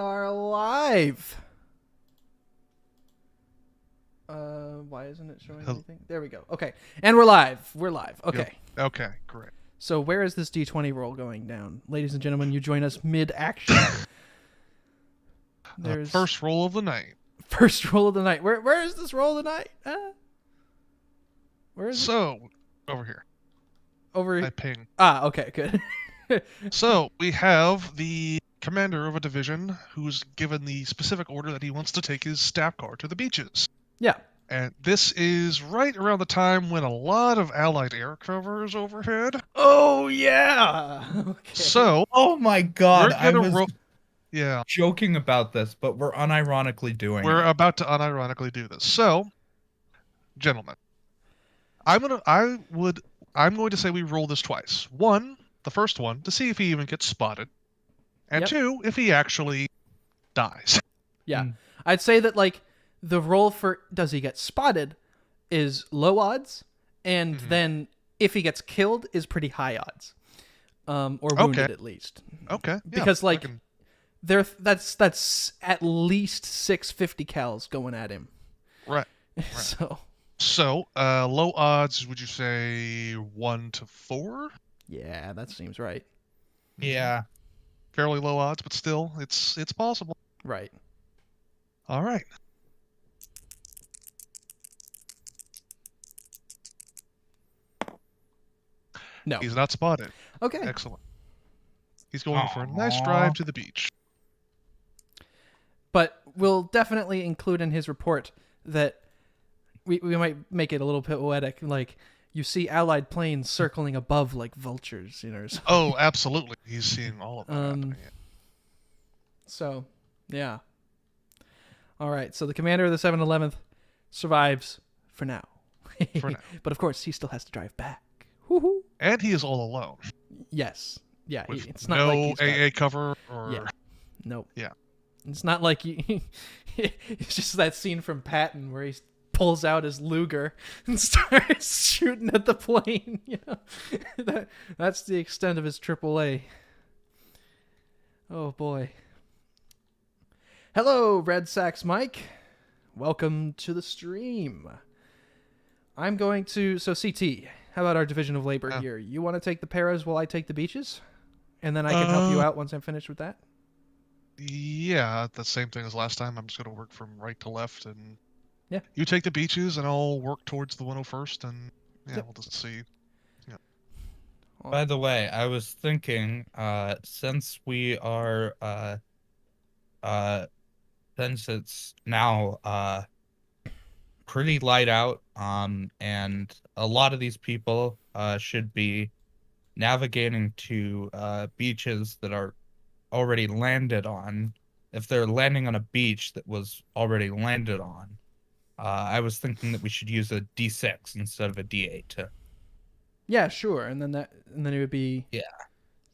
are live. Why isn't it showing anything? There we go. Okay. And we're live. We're live. Okay. Yep. Okay, great. So where is this D20 roll going down? Ladies and gentlemen, you join us mid-action. There's First roll of the night. First roll of the night. Where is this roll of the night? Where is it? Over here. Over I ping. Ah, okay, good. So, we have the commander of a division who's given the specific order that he wants to take his staff car to the beaches. Yeah. And this is right around the time when a lot of Allied air cover is overhead. Oh, yeah. Okay. So, oh my god, I was yeah, joking about this, but we're unironically doing we're it. about to unironically do this. So, gentlemen, I'm going to say we roll this twice. One, the first one, to see if he even gets spotted. And Yep. two, if he actually dies. Yeah. I'd say that, like, the roll for does he get spotted is low odds, and then if he gets killed is pretty high odds. Or wounded at least. Okay. Because, like, that's at least 650 cals going at him. Right. So, low odds, would you say 1 to 4? Yeah, that seems right. Yeah. Fairly low odds, but still, it's possible. Right. All right. No. He's not spotted. Okay. Excellent. He's going for a nice drive to the beach. But we'll definitely include in his report that we might make it a little poetic, like you see Allied planes circling above like vultures, you know. Oh, absolutely. He's seeing all of that happening. So, yeah. All right. So the commander of the 711th survives for now. But of course, he still has to drive back. Woohoo! And he is all alone. Yes. Yeah. With It's not no like AA cover or. Yeah. Nope. Yeah. It's not like it's just that scene from Patton where he pulls out his Luger and starts shooting at the plane. You know, that's the extent of his AAA. Oh boy. Hello, Red Sox Mike. Welcome to the stream. I'm going to CT. How about our division of labor here? You want to take the paras while I take the beaches, and then I can help you out once I'm finished with that. Yeah, the same thing as last time. I'm just going to work from right to left, and yeah, you take the beaches, and I'll work towards the 101st, and we'll just see. Yeah. By the way, I was thinking, since we are, since it's now pretty light out, and a lot of these people should be navigating to beaches that are already landed on. If they're landing on a beach that was already landed on, I was thinking that we should use a D6 instead of a D8. Yeah, sure. And then it would be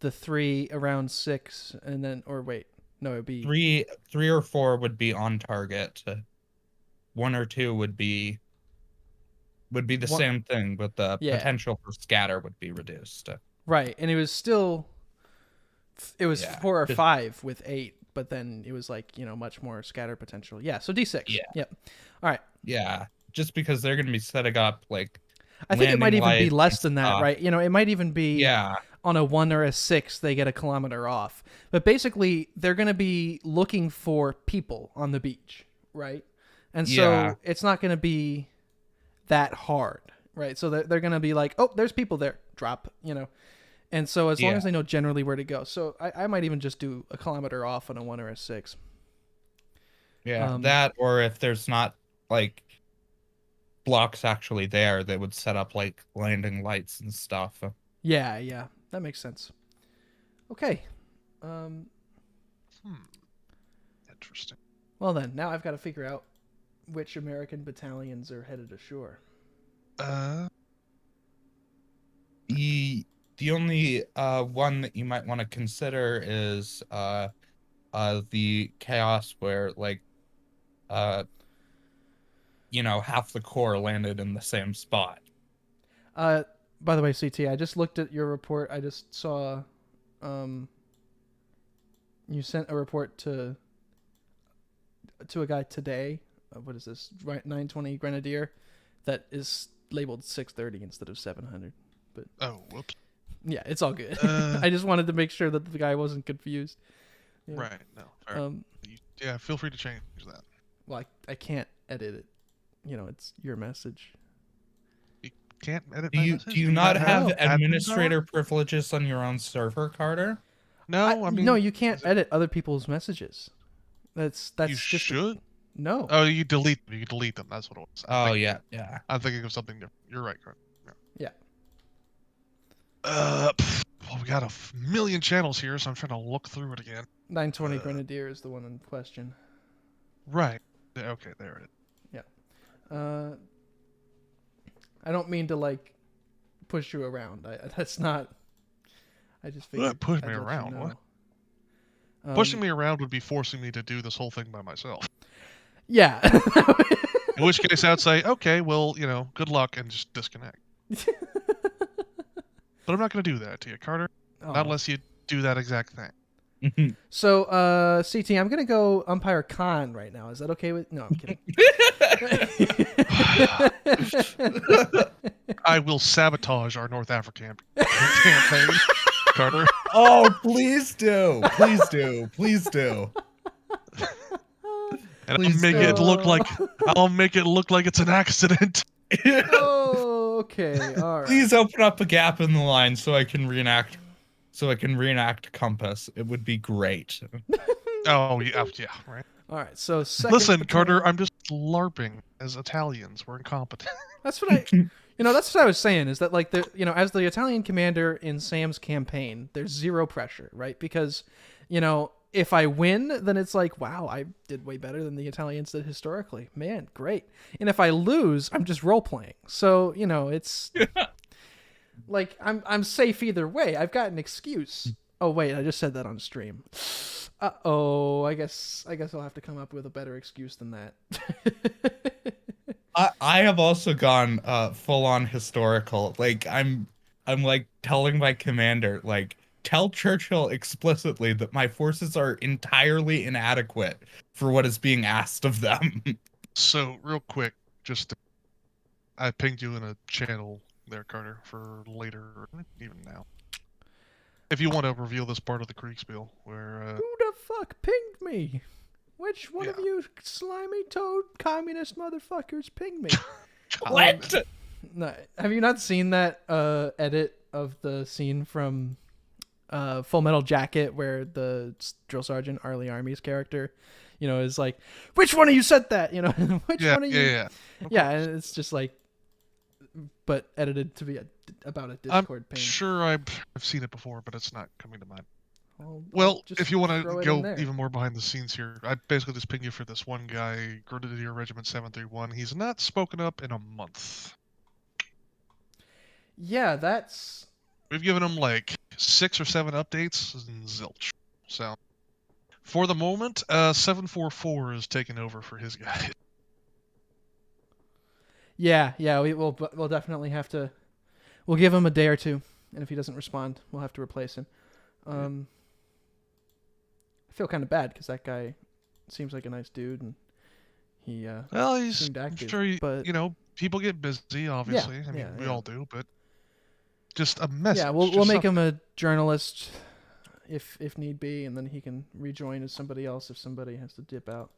the 3 around 6, and then it would be 3 or 4 would be on target. 1 or 2 would be the same thing, but the potential for scatter would be reduced. Right, and it was 4 or 5 with 8, but then it was like, much more scatter potential. Yeah, so D6. Yeah. Yep. All right. Yeah, just because they're going to be setting up like I think it might even be less than that, right? It might even be on a 1 or a 6 they get a kilometer off. But basically, they're going to be looking for people on the beach, right? And so it's not going to be that hard, right? So they're going to be like, oh, there's people there. Drop, And so as long as they know generally where to go. So I might even just do a kilometer off on a 1 or a 6. Yeah, that, or if there's not like blocks actually there, they would set up like landing lights and stuff. Yeah, that makes sense. Okay. Interesting. Well then, now I've got to figure out which American battalions are headed ashore. The only one that you might want to consider is the chaos where like half the corps landed in the same spot. By the way, CT, I just looked at your report. I just saw you sent a report to to a guy today. What is this? 920 Grenadier, that is labeled 630 instead of 700. But whoops. Yeah, it's all good. I just wanted to make sure that the guy wasn't confused. Yeah. Right. No. Fair. Yeah. Feel free to change that. Well, I can't edit it. It's your message. You can't edit. Do you not have administrator privileges on your own server, Carter? No, I mean, no, you can't edit other people's messages. That's you just should. No. Oh, you delete them. That's what it was. Yeah. I'm thinking of something different. You're right, Carter. Yeah. Well, we got a million channels here, so I'm trying to look through it again. 920 Grenadier is the one in question. Right. Okay, there it is. Yeah. I don't mean to push you around. That's not. I just figured. Push me around. What? Pushing me around would be forcing me to do this whole thing by myself. Yeah. In which case, I'd say, okay, well, good luck, and just disconnect. But I'm not going to do that to you, Carter. Not unless you do that exact thing. So, CT, I'm going to go umpire Khan right now. Is that okay with... No, I'm kidding. I will sabotage our North African campaign, Carter. Oh, please do. Please do. Please do. And I'll make it look like it's an accident. Oh, okay. All right. Please open up a gap in the line so I can reenact Compass. It would be great. Oh, yeah, right. All right. So listen, Carter, I'm just LARPing as Italians. We're incompetent. That's what that's what I was saying, is that as the Italian commander in Sam's campaign, there's zero pressure, right? Because, if I win, then it's like, wow, I did way better than the Italians did historically. Man, great. And if I lose, I'm just role playing. So, it's I'm safe either way. I've got an excuse. Oh wait, I just said that on stream. Uh-oh, I guess I'll have to come up with a better excuse than that. I have also gone full on historical. I'm telling my commander, tell Churchill explicitly that my forces are entirely inadequate for what is being asked of them. So, real quick, I pinged you in a channel there, Carter, for later, or even now. If you want to reveal this part of the Kriegspiel, where... Who the fuck pinged me? Which one of you slimy toad communist motherfuckers pinged me? What? No, have you not seen that edit of the scene from Full Metal Jacket where the drill sergeant Arlie Army's character, is like, which one of you said that? Which one of you? Yeah, and it's just but edited to be about a Discord ping. I'm sure I've seen it before, but it's not coming to mind. Well, if you want to go even more behind the scenes here, I basically just ping you for this one guy, Grenadier Regiment 731. He's not spoken up in a month. Yeah, that's... We've given him 6 or 7 updates and zilch. So, for the moment, 744 is taking over for his guy. Yeah, we'll definitely have to... We'll give him a day or two, and if he doesn't respond, we'll have to replace him. I feel kind of bad because that guy seems like a nice dude, and he seemed active. Sure, but people get busy, obviously. Yeah, I mean, we all do, but just a message. Yeah, we'll make him a journalist if need be, and then he can rejoin as somebody else if somebody has to dip out.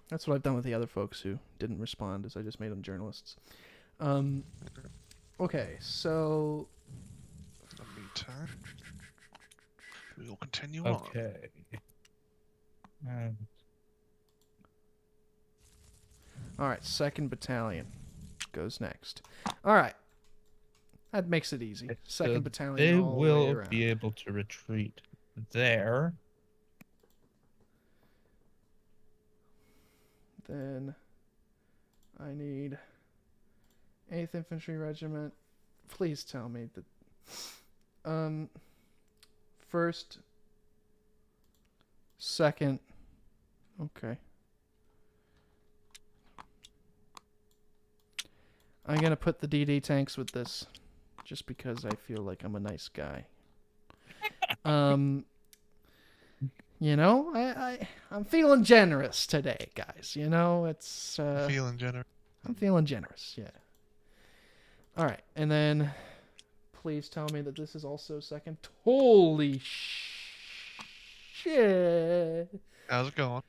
That's what I've done with the other folks who didn't respond, is I just made them journalists. Okay, so... In the meantime, we'll continue on. Okay. All right, 2nd Battalion goes next. All right. That makes it easy. 2nd Battalion They all the way will around. be able to retreat there. Then I need 8th Infantry Regiment. Please tell me that 1st, 2nd. Okay. I'm going to put the DD tanks with this just because I feel like I'm a nice guy. You know, I'm feeling generous today, guys. You know, it's feeling generous. I'm feeling generous. Yeah. All right, and then please tell me that this is also second. Holy shit! How's it going?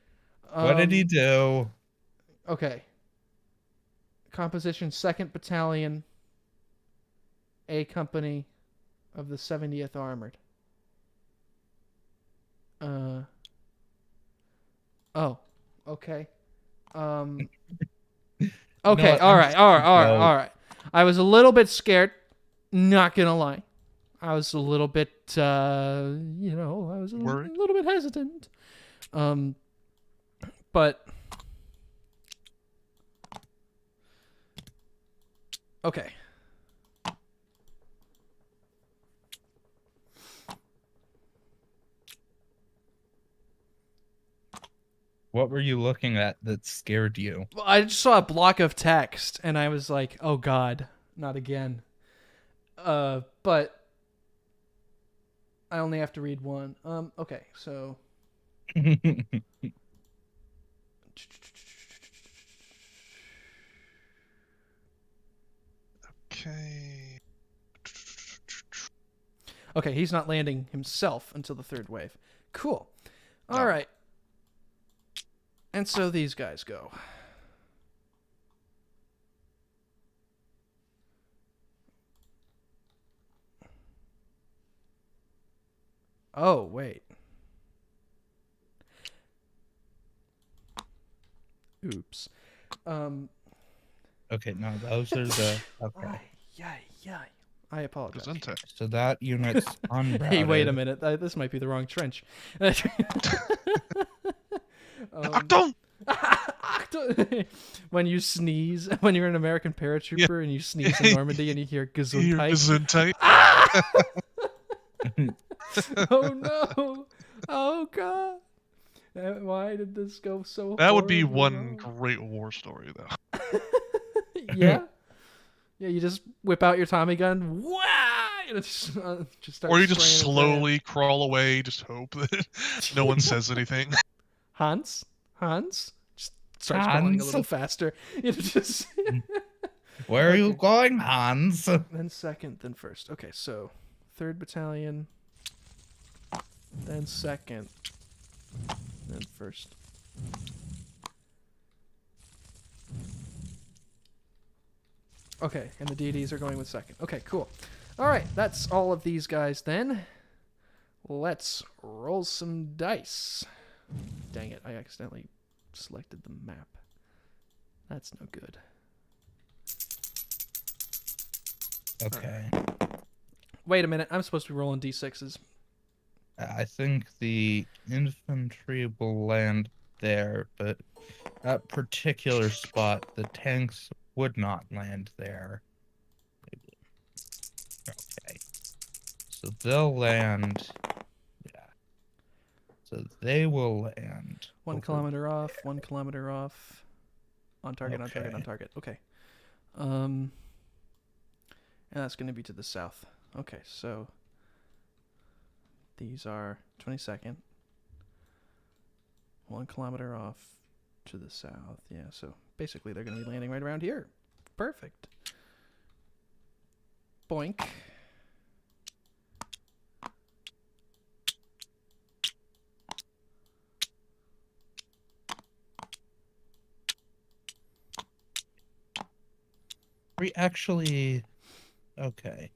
What did he do? Okay. Composition 2nd Battalion, A Company of the 70th Armored. Oh, okay. Okay, No, all right. I was a little bit scared, not gonna lie. I was a little bit, I was a little bit hesitant. But okay. What were you looking at that scared you? Well, I just saw a block of text, and I was like, "Oh God, not again." But I only have to read one. Okay, so. Okay. Okay, he's not landing himself until the 3rd wave. Cool. All right. And so these guys go. Oh, wait. Oops. Okay, no, those are the... Okay. Yeah. I apologize. So that unit's unrouted. Hey, wait a minute. This might be the wrong trench. Achtung! When you sneeze, when you're an American paratrooper and you sneeze in Normandy and you hear Gesundheit. Oh no! Oh God! Why did this go so? That would be one great war story, though. Yeah. Yeah, you just whip out your Tommy gun. Wow! And just start. Or you just slowly crawl away, just hope that no one says anything. Hans, just starts crawling a little faster. Just. Where are you going, Hans? Then 2nd, then 1st. Okay, so 3rd Battalion, then 2nd, then 1st. Okay, and the DDs are going with 2nd. Okay, cool. All right, that's all of these guys then. Let's roll some dice. Dang it, I accidentally selected the map. That's no good. Okay. Wait a minute, I'm supposed to be rolling D6s. I think the infantry will land there, but that particular spot, the tanks would not land there. Okay. So they'll land... Yeah. So they will land... 1 kilometer off, 1 kilometer off. On target, on target. Okay. And that's going to be to the south. Okay, so... These are 22nd. 1 kilometer off to the south. Yeah, so basically they're going to be landing right around here. Perfect. Boink. We actually... Okay.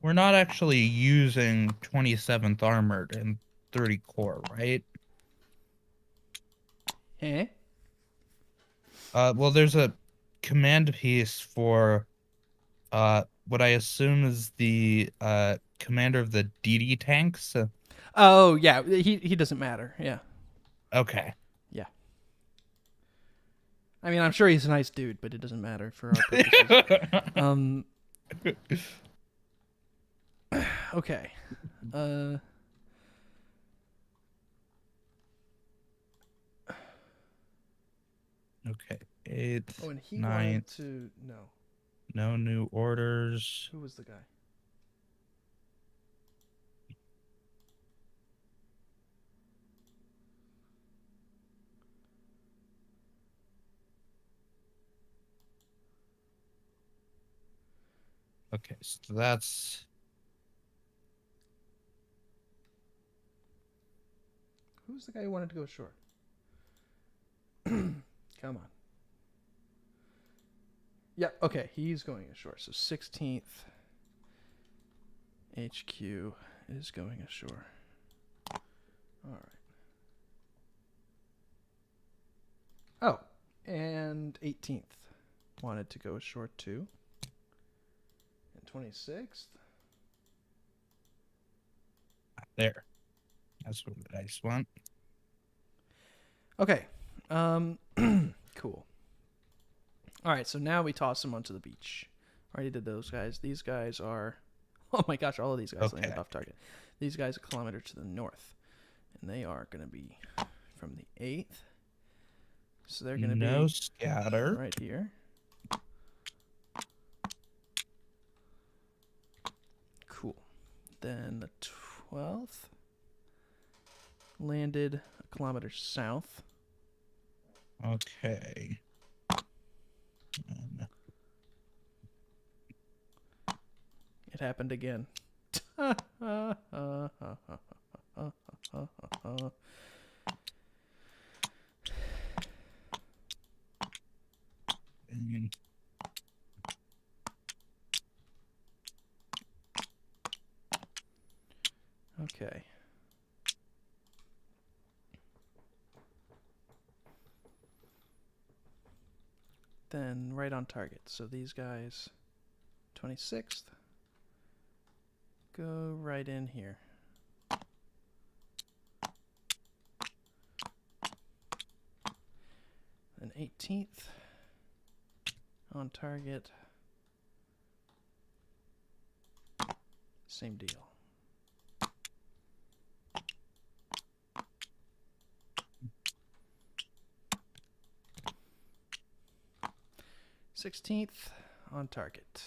We're not actually using 27th Armored and 30 Corps, right? Eh? Well, there's a command piece for what I assume is the commander of the DD tanks. Oh, yeah, he doesn't matter. Yeah. Okay. Yeah. I mean, I'm sure he's a nice dude, but it doesn't matter for our purposes. Okay. Okay. 8th, Oh, and he 9th, wanted to... No. No new orders. Who was the guy? Okay, so that's... Who's the guy who wanted to go ashore? Come on. Yeah, okay, he's going ashore. So 16th HQ is going ashore. All right. Oh, and 18th wanted to go ashore too. And 26th. There. That's what the dice want. Okay. Cool. All right, so now we toss them onto the beach. Already did those guys. These guys are... Oh my gosh, all of these guys landed off target. These guys are a kilometer to the north. And they are going to be from the 8th. So they're going to be... No scatter. Right here. Cool. Then the 12th landed a kilometer south. Okay. It happened again. Okay. Then right on target. So these guys, 26th, go right in here. Then 18th, on target, same deal. 16th on target.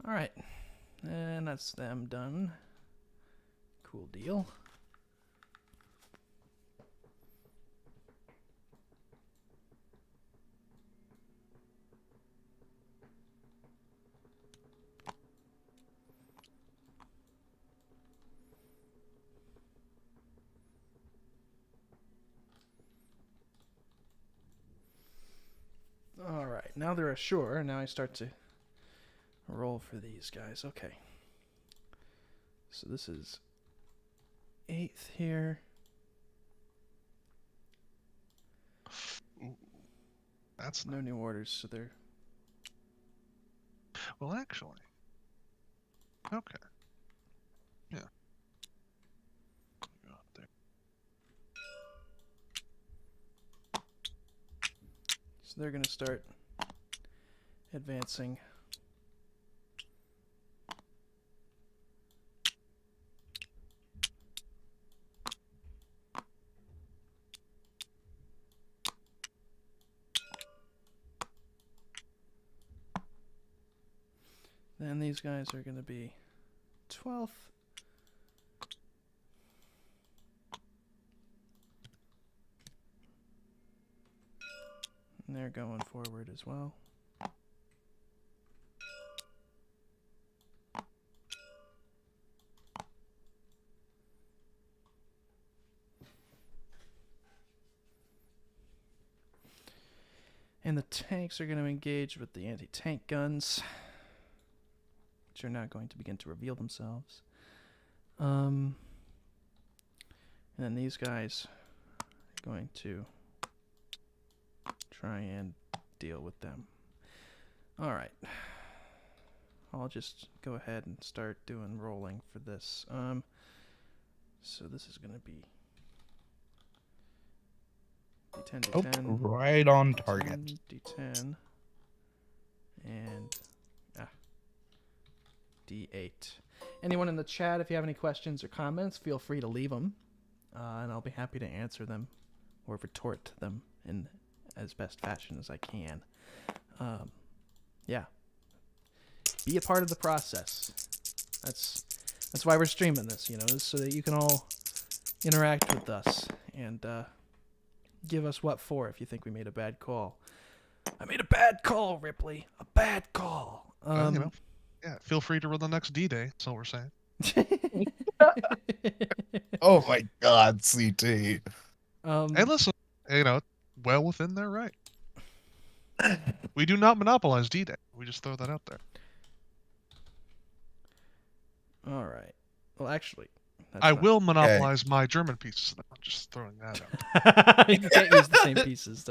All right. And that's them done. Cool deal. All right, now they're ashore, and now I start to roll for these guys. Okay. So this is 8th here. Ooh, that's no new orders, so they're... Well, actually. Okay. Yeah. Go up there. So they're going to start advancing. Then these guys are going to be 12th. And they're going forward as well. And the tanks are going to engage with the anti-tank guns, which are now going to begin to reveal themselves. And then these guys are going to try and deal with them. All right. I'll just go ahead and start doing rolling for this. So this is going to be D10, D10. Oh, right on target. D10. And D8. Anyone in the chat, if you have any questions or comments, feel free to leave them, and I'll be happy to answer them or retort to them in as best fashion as I can. Yeah. Be a part of the process. That's why we're streaming this, so that you can all interact with us and give us what for if you think we made a bad call. I made a bad call, Ripley. A bad call. Yeah, feel free to run the next D-Day. That's all we're saying. Oh my God, CT. Hey, listen, well within their right. We do not monopolize D-Day. We just throw that out there. All right. Well, actually, I will monopolize my German pieces. I'm just throwing that out. You can't use the same pieces.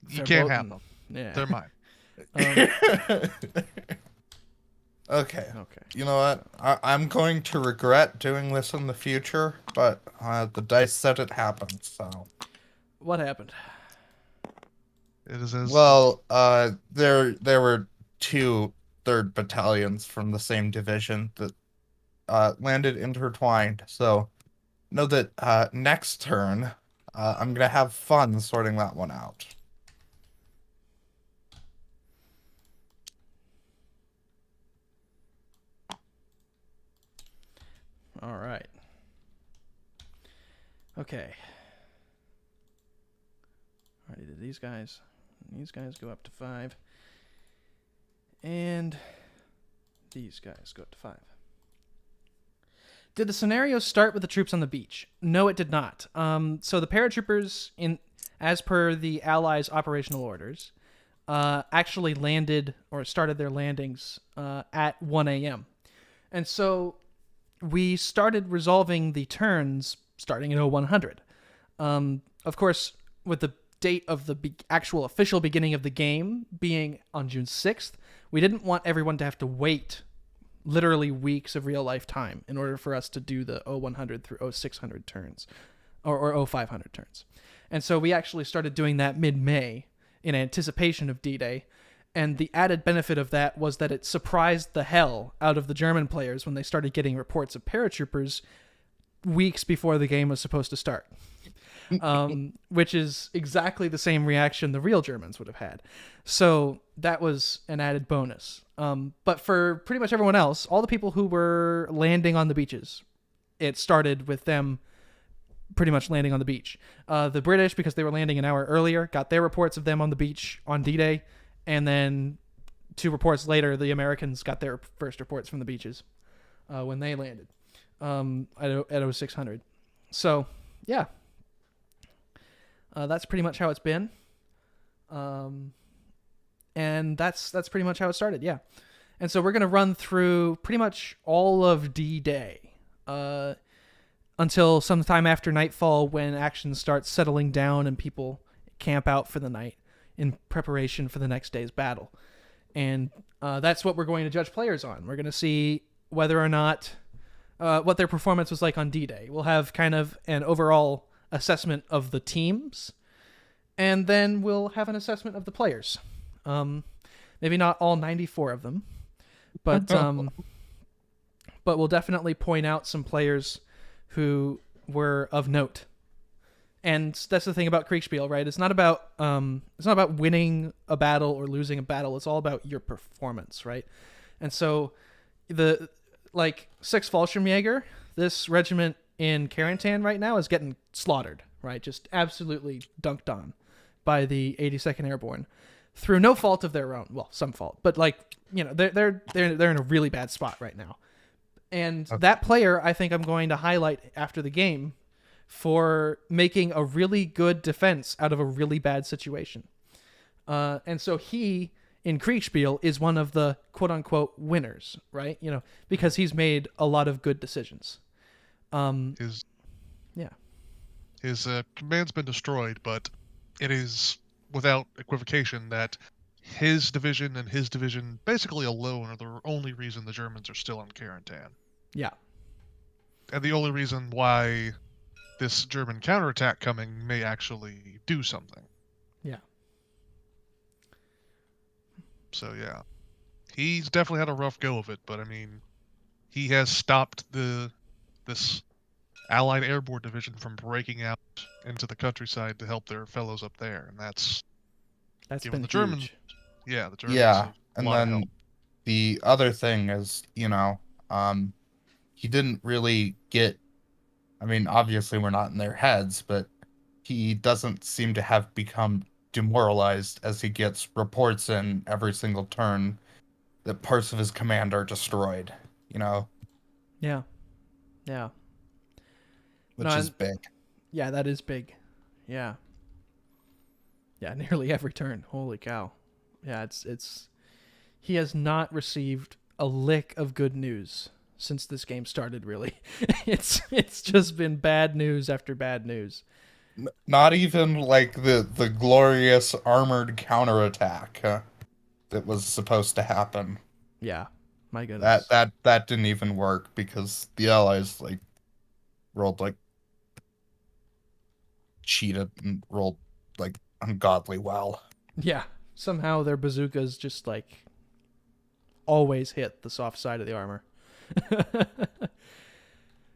You can't have them. Yeah. They're mine. Okay. You know what? I'm going to regret doing this in the future, but the dice said it happened, so. What happened? It is as... Well, there were 2 3rd battalions from the same division that landed intertwined, so know that next turn, I'm going to have fun sorting that one out. All right. Okay. All right, did these guys go up to 5? And these guys go up to 5. Did the scenario start with the troops on the beach? No, it did not. So the paratroopers, as per the Allies' operational orders, actually landed or started their landings at 1 a.m. And so we started resolving the turns starting at 0100. Of course, with the date of the actual official beginning of the game being on June 6th, we didn't want everyone to have to wait literally weeks of real-life time in order for us to do the 0100 through 0600 turns, or 0500 turns. And so we actually started doing that mid-May in anticipation of D-Day. And the added benefit of that was that it surprised the hell out of the German players when they started getting reports of paratroopers weeks before the game was supposed to start, which is exactly the same reaction the real Germans would have had. So that was an added bonus. But for pretty much everyone else, all the people who were landing on the beaches, it started with them pretty much landing on the beach. The British, because they were landing an hour earlier, got their reports of them on the beach on D-Day. And then 2 reports later, the Americans got their first reports from the beaches when they landed at 0600. So, yeah. That's pretty much how it's been. And that's pretty much how it started, yeah. And so we're going to run through pretty much all of D-Day until sometime after nightfall when action starts settling down and people camp out for the night in preparation for the next day's battle. And that's what we're going to judge players on. We're going to see whether or not what their performance was like on D-Day. We'll have kind of an overall assessment of the teams, and then we'll have an assessment of the players. Maybe not all 94 of them, but we'll definitely point out some players who were of note. And that's the thing about Kriegspiel, right? It's not about winning a battle or losing a battle. It's all about your performance, right? And so the 6th Fallschirmjäger, this regiment in Carentan right now is getting slaughtered, right? Just absolutely dunked on by the 82nd Airborne through no fault of their own. Well, some fault, but they're in a really bad spot right now. And that player, I think I'm going to highlight after the game for making a really good defense out of a really bad situation. And so he, in Kriegspiel, is one of the quote-unquote winners, right? Because he's made a lot of good decisions. His command's been destroyed, but it is without equivocation that his division and his division basically alone are the only reason the Germans are still on Carentan. Yeah. And the only reason why this German counterattack coming may actually do something. Yeah. So, yeah. He's definitely had a rough go of it, but I mean, he has stopped this Allied Airborne Division from breaking out into the countryside to help their fellows up there, and that's been the Germans. huge. Yeah, the Germans. Yeah, and then the other thing is, he didn't really get. I mean, obviously we're not in their heads, but he doesn't seem to have become demoralized as he gets reports in every single turn that parts of his command are destroyed. Yeah. Yeah. Which is big. Yeah, that is big. Yeah. Yeah, nearly every turn. Holy cow. Yeah, it's he has not received a lick of good news since this game started, really. It's just been bad news after bad news. Not even like the glorious armored counterattack that was supposed to happen. Yeah. My goodness. That didn't even work because the Allies rolled cheated and rolled ungodly well. Yeah. Somehow their bazookas just always hit the soft side of the armor.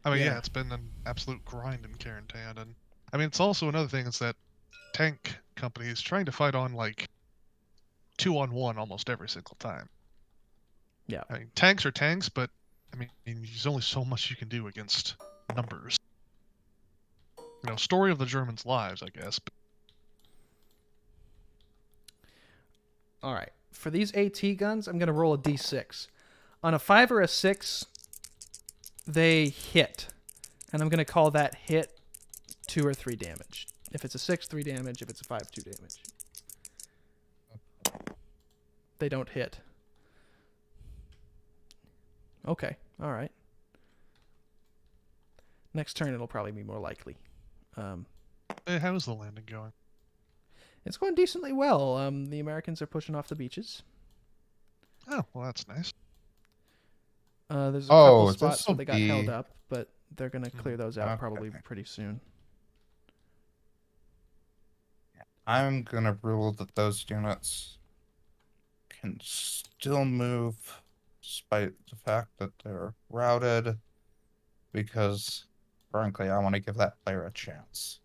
I mean, yeah, it's been an absolute grind in Carentan, and I mean, it's also another thing is that tank companies trying to fight on 2-on-1 almost every single time. Yeah. I mean, tanks are tanks, but I mean, there's only so much you can do against numbers. Story of the Germans' lives, I guess. All right. For these AT guns, I'm going to roll a D6. On a 5 or a 6, they hit. And I'm going to call that hit 2 or 3 damage. If it's a 6, 3 damage. If it's a 5, 2 damage. They don't hit. Okay. All right. Next turn, it'll probably be more likely. How's the landing going? It's going decently well. The Americans are pushing off the beaches. Oh, well, that's nice. There's a couple spots where they got held up, but they're going to clear those out probably pretty soon. I'm going to rule that those units can still move despite the fact that they're routed, because, frankly, I want to give that player a chance.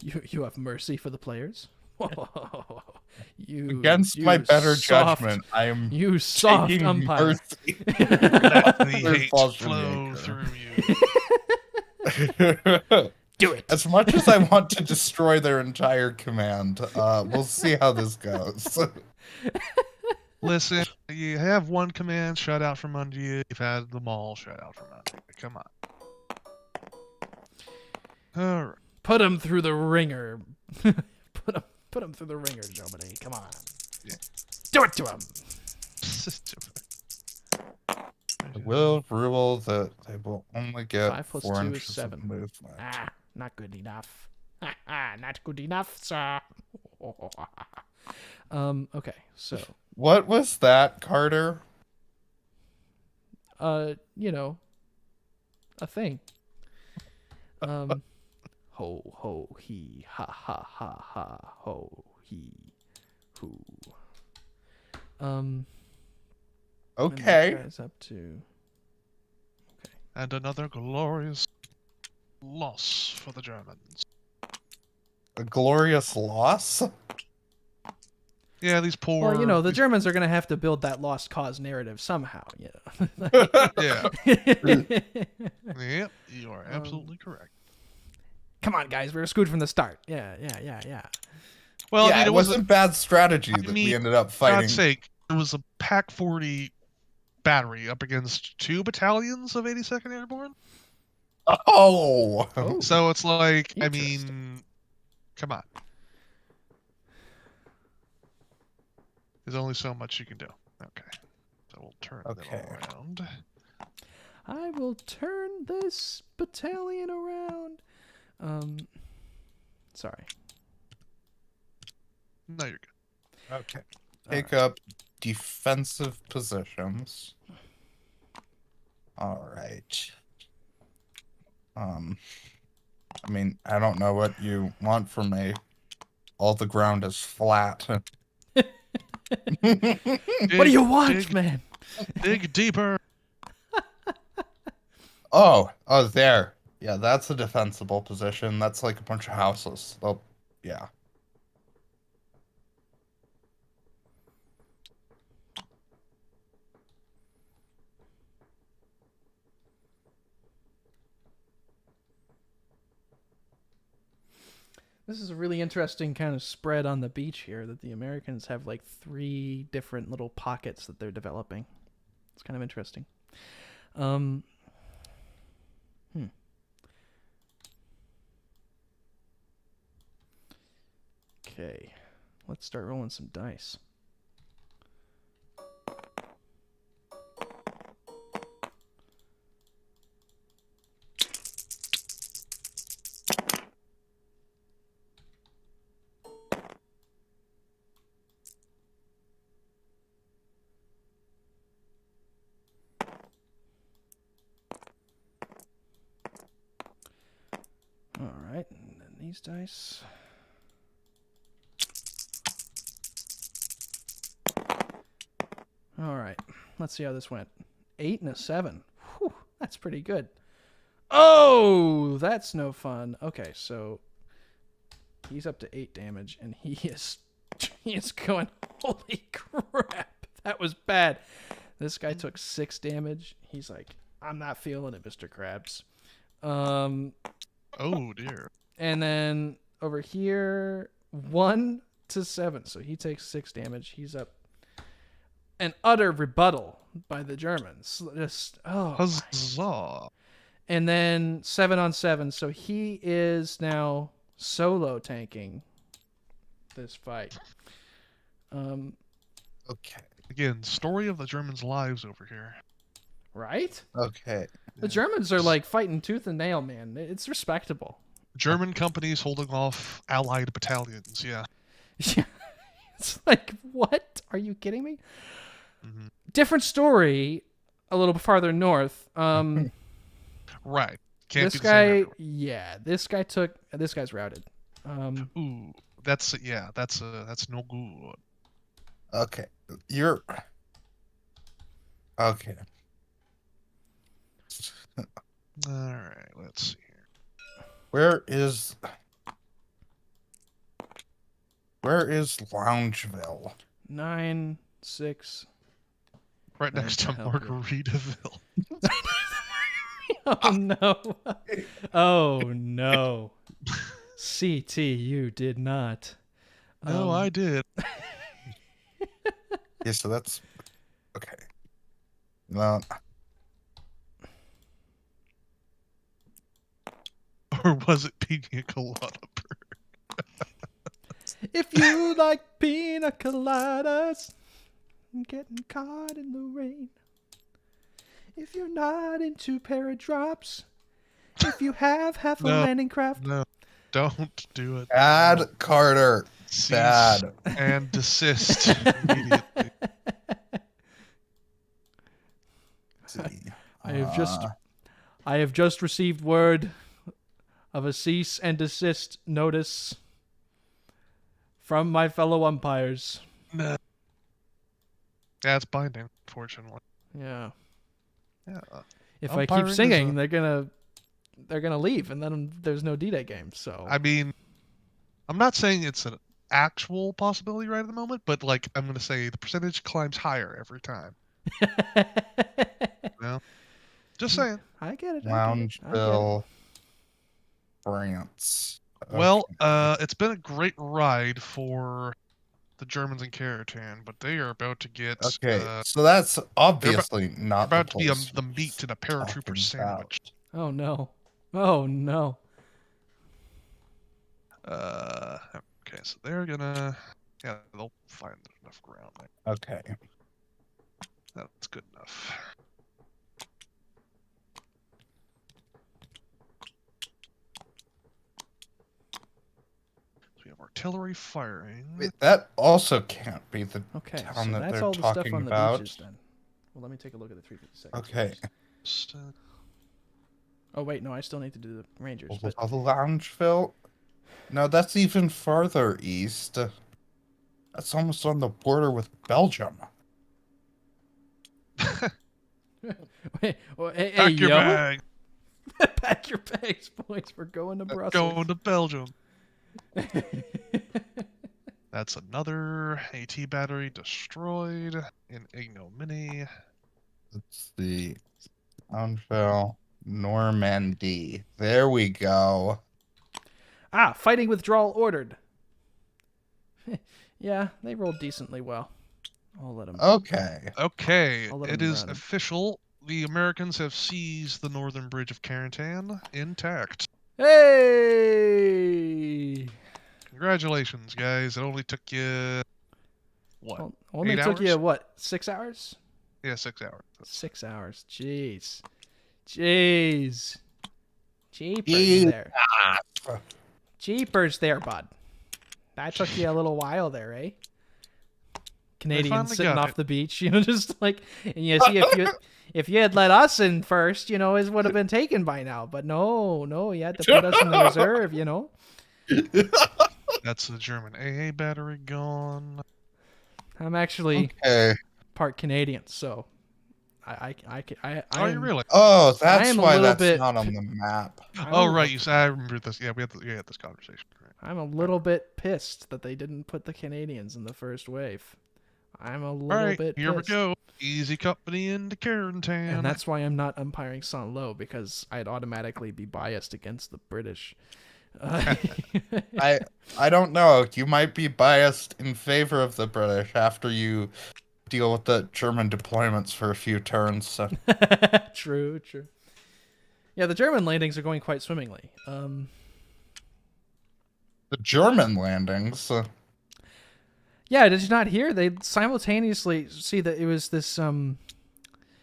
You have mercy for the players? Against my better judgment, I am soft umpire. Mercy. Let the hate flow through you. Do it. As much as I want to destroy their entire command, we'll see how this goes. Listen, you have one command shut out from under you. You've had them all shut out from under you. Come on. All right. Put him through the ringer. Put him through the ringer, Germany. Come on. Yeah. Do it to him. I will rule that they will only get 5 plus 4 2 inches is 7. of movement. Not good enough. Not good enough, sir. Okay, so. What was that, Carter? A thing. Ho, ho, he, ha, ha, ha, ha, ho, he, who. Okay. Guys up to. Okay. And another glorious loss for the Germans. A glorious loss? Yeah, these poor... Well, the Germans are going to have to build that lost cause narrative somehow, Yeah. Yep, you are absolutely correct. Come on, guys, we were screwed from the start. Yeah. Well, yeah, it wasn't bad strategy that we ended up fighting. For God's sake, it was a Pac 40 battery up against 2 battalions of 82nd Airborne? Oh! So it's like, I mean, come on. There's only so much you can do. Okay. So we'll turn them around. I will turn this battalion around. Sorry. No, you're good. Okay. Take up defensive positions. All right. I mean, I don't know what you want from me. All the ground is flat. What do you want, man? Dig deeper. Oh, there. Yeah, that's a defensible position. That's like a bunch of houses. Oh, yeah. This is a really interesting kind of spread on the beach here, that the Americans have like 3 different little pockets that they're developing. It's kind of interesting. Okay, let's start rolling some dice. Alright, and then these dice. Alright, let's see how this went. 8 and a 7. Whew, that's pretty good. Oh, that's no fun. Okay, so he's up to 8 damage, and he is going, holy crap, that was bad. This guy took 6 damage. He's like, I'm not feeling it, Mr. Krabs. Oh dear. And then over here, 1 to 7. So he takes 6 damage. He's up. An utter rebuttal by the Germans. Just huzzah. And then 7 on 7. So he is now solo tanking this fight. Okay. Again, story of the Germans' lives over here. Right? Okay. The Germans are like fighting tooth and nail, man. It's respectable. German companies holding off Allied battalions, yeah. Yeah. It's like, what? Are you kidding me? Mm-hmm. Different story a little farther north. Right. Can't this guy, yeah, this guy's routed. Ooh, that's no good. Okay. You're okay. All right, let's see here. Where is Loungeville? 9, 6. Right next to Margaritaville. Oh no! Oh no! CT, you did not. No, I did. Yeah, so that's okay. Well, or was it pina colada bird? If you like pina coladas, getting caught in the rain. If you're not into paradrops, if you have half a landing craft. No, don't do it. Bad Carter. Cease bad. And desist immediately. I have just received word of a cease and desist notice from my fellow umpires. No. Yeah, it's binding, fortunately. Yeah. Yeah. If I keep singing, they're gonna leave, and then there's no D-Day game. So I mean, I'm not saying it's an actual possibility right at the moment, but like I'm gonna say the percentage climbs higher every time. You know? Just saying. I get it. Loungeville, France. Okay. Well, it's been a great ride for the Germans in Carentan, but they are about to get. Okay, so that's obviously not about to be the meat in a paratrooper sandwich. Oh no! Oh no! Okay, so they're gonna. Yeah, they'll find enough ground there. Okay. That's good enough. So we have artillery firing. Wait, that also can't be the town so that that's they're all the stuff talking on the about. beaches, then. Well, let me take a look at the 356. Okay. Oh wait, no, I still need to do the Rangers. But... Loungeville? No, that's even farther east. That's almost on the border with Belgium. Hey, Pack your bag. Pack your bags, boys. We're going to Brussels. Going to Belgium. That's another AT battery destroyed in ignominy. Let's see. Downfell Normandy. There we go. Fighting withdrawal ordered. Yeah, they rolled decently well. I'll let them. Okay. It is official. The Americans have seized the northern bridge of Carentan intact. Hey! Congratulations, guys. It only took you what? Only took you what? 6 hours? Yeah, 6 hours. 6 hours. Jeez. Jeepers there. Jeepers there, bud. That took you a little while there, eh? Canadians sitting off the beach, just like, and you see if you had let us in first, it would have been taken by now. But no, you had to put us in the reserve, That's the German AA battery gone. I'm actually part Canadian, so I Are you really? Oh, that's why that's not on the map. Oh, right. I remember this. Yeah, we had this conversation. Right. I'm a little bit pissed that they didn't put the Canadians in the first wave. I'm a little bit pissed. Here we go. Easy company into Carentan. And that's why I'm not umpiring St. Lo, because I'd automatically be biased against the British. I don't know. You might be biased in favor of the British after you deal with the German deployments for a few turns. So. True. Yeah, the German landings are going quite swimmingly. The German landings? Yeah, did you not hear? They simultaneously see that it was this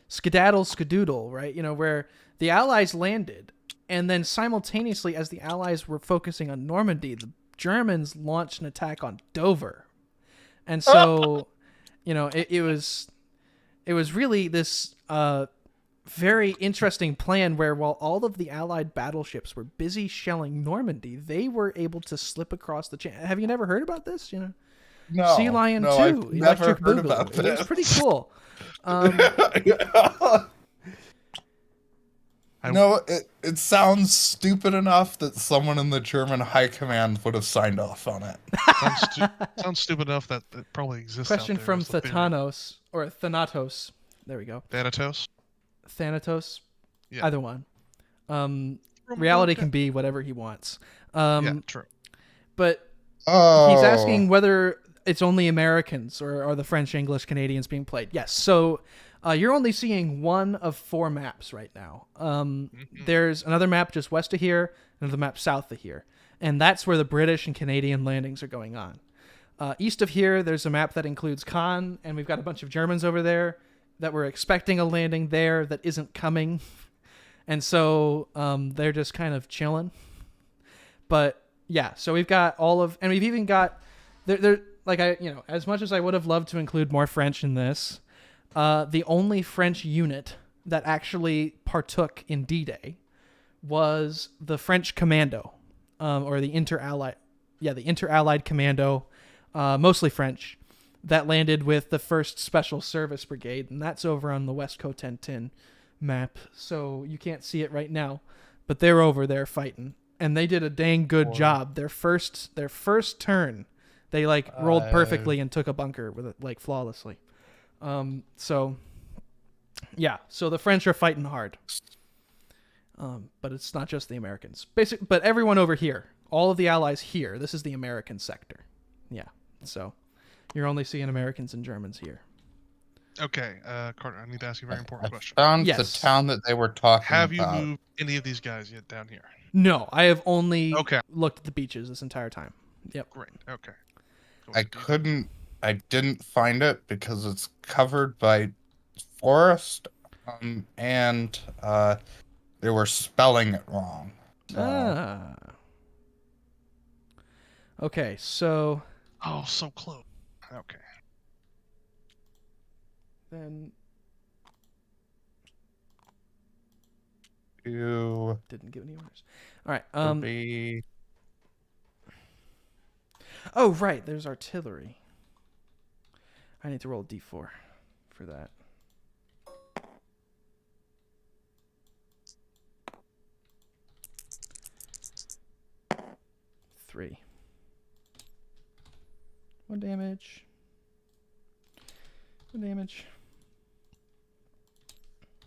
skedaddle, right? Where the Allies landed, and then simultaneously, as the Allies were focusing on Normandy, the Germans launched an attack on Dover. And so, it was really this very interesting plan where while all of the Allied battleships were busy shelling Normandy, they were able to slip across the channel. Have you never heard about this? No, Sea Lion 2, I've never heard Boogaloo. about this. It's pretty cool. It sounds stupid enough that someone in the German high command would have signed off on it. Sounds stupid enough that it probably exists. Question out there from Thanatos, or Thanatos. There we go. Thanatos. Yeah. Either one. Reality can be whatever he wants. Yeah, true. But he's asking whether it's only Americans or are the French, English, Canadians being played. Yes. So you're only seeing one of 4 maps right now. There's another map just west of here, another map south of here. And that's where the British and Canadian landings are going on. East of here, there's a map that includes Caen, and we've got a bunch of Germans over there that were expecting a landing there that isn't coming. And so they're just kind of chilling. But yeah, so we've got and we've even got, as much as I would have loved to include more French in this, the only French unit that actually partook in D-Day was the French Commando, or the Inter-Allied Commando, mostly French, that landed with the 1st Special Service Brigade, and that's over on the West Cotentin map, so you can't see it right now, but they're over there fighting, and they did a dang good job. Their first turn, they rolled perfectly and took a bunker with it flawlessly. So the French are fighting hard. But it's not just the Americans. But everyone over here, all of the Allies here, this is the American sector. Yeah. So you're only seeing Americans and Germans here. Okay, Carter, I need to ask you a very important question. Found the town that they were talking about. Have you moved any of these guys yet down here? No, I have only looked at the beaches this entire time. Yep. Great. Okay. Cool. I didn't find it because it's covered by forest, and they were spelling it wrong. Okay, so... Oh, so close. Okay. Then... You... Didn't give any orders. Alright, Oh, right, there's artillery. I need to roll a d4 for that. 3. 1 damage. 1 damage.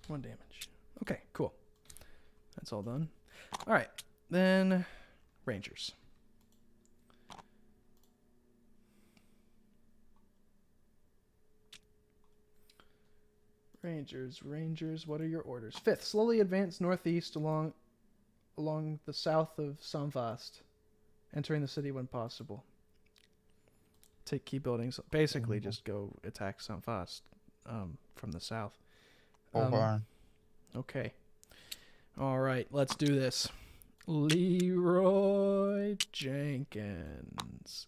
1 damage. Okay, cool. That's all done. All right, then Rangers. Rangers, what are your orders? 5th, slowly advance northeast along the south of Samvast, entering the city when possible. Take key buildings. Basically, just go attack Samvast from the south. Okay. All right, let's do this. Leroy Jenkins.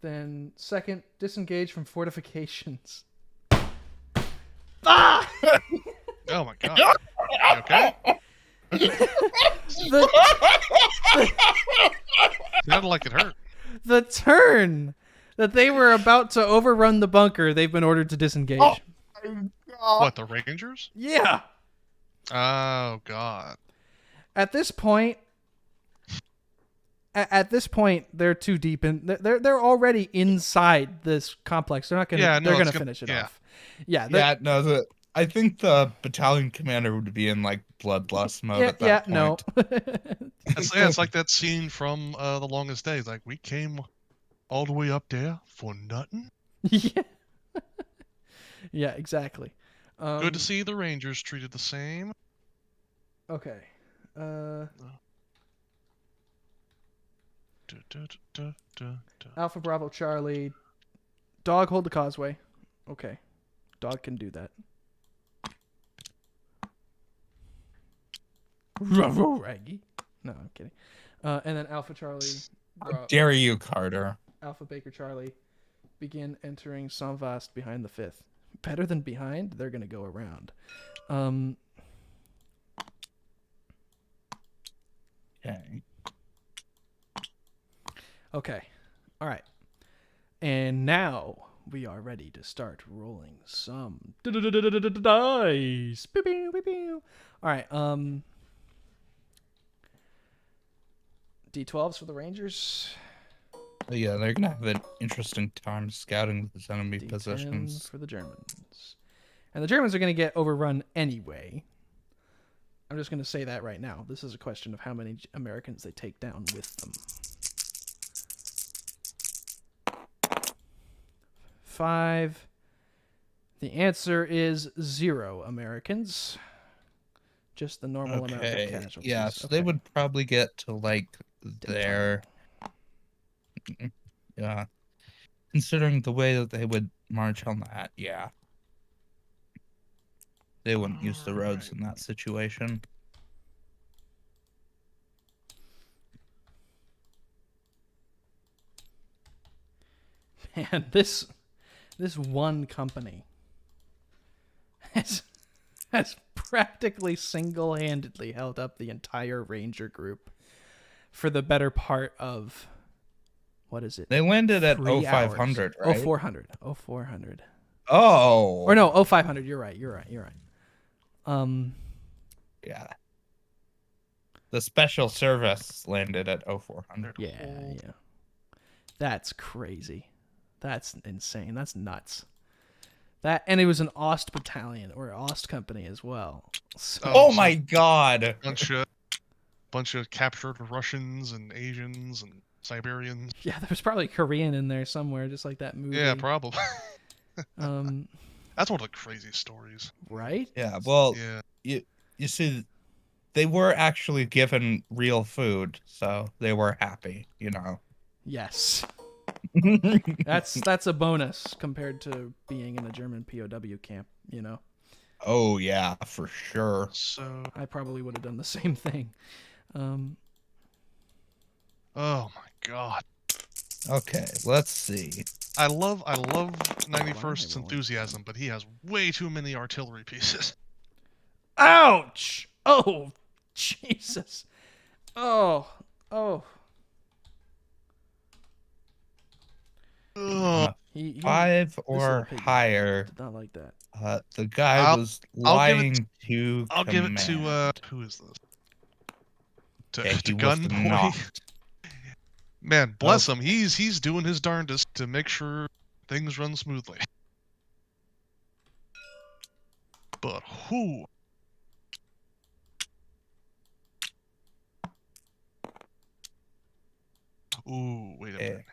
Then 2nd, disengage from fortifications. Ah! Oh my god. You okay? Sounded like it hurt. The turn that they were about to overrun the bunker, they've been ordered to disengage. What, the Rangers? Yeah. Oh god. At this point, they're too deep in. They're already inside this complex. They're not gonna. Yeah, they're gonna finish it off. Yeah. No. I think the battalion commander would be in like bloodlust mode at that point. No. It's like that scene from The Longest Days. Like, we came all the way up there for nothing. Yeah. Yeah, exactly. Good to see the Rangers treated the same. Okay. Alpha Bravo Charlie. Dog hold the causeway. Okay. Dog can do that. Raggy. No, I'm kidding. And then Alpha Charlie. How dare you, Carter? Alpha Baker Charlie. Begin entering Samvast behind the 5th. Better than behind? They're going to go around. Okay. All right. And now we are ready to start rolling some dice. All right. D12s for the Rangers. Yeah, they're gonna have an interesting time scouting the enemy D10 positions. For the Germans. And the Germans are gonna get overrun anyway. I'm just gonna say that right now. This is a question of how many Americans they take down with them. 5. The answer is 0 Americans. Just the normal amount of casualties. Yeah, so they would probably get to like their... Yeah. Considering the way that they would march on that, yeah. They wouldn't use the roads in that situation. Man, this one company has practically single-handedly held up the entire Ranger group for the better part of, what is it? They landed at 0500, right? 0400. 0400. Oh. Or no, 0500. You're right. Yeah. The special service landed at 0400. Yeah. That's crazy. That's insane. That's nuts. And it was an Ost battalion or Ost company as well. So, oh my god. Bunch of captured Russians and Asians and Siberians. Yeah, there's probably Korean in there somewhere, just like that movie. Yeah, probably. That's one of the craziest stories. Right? Yeah, well, you see, they were actually given real food, so they were happy, you know. Yes. That's a bonus compared to being in a German POW camp, you know. Oh yeah, for sure. So I probably would have done the same thing. Oh my god. Okay, let's see. I love 91st's enthusiasm, but he has way too many artillery pieces. Ouch! Oh, Jesus. Oh. Ugh. 5 or higher. Did not like that. The guy was lying to I'll command. give it to who is this? to gunpoint. Man, bless him. He's doing his darndest to make sure things run smoothly. But who? Ooh, wait a minute.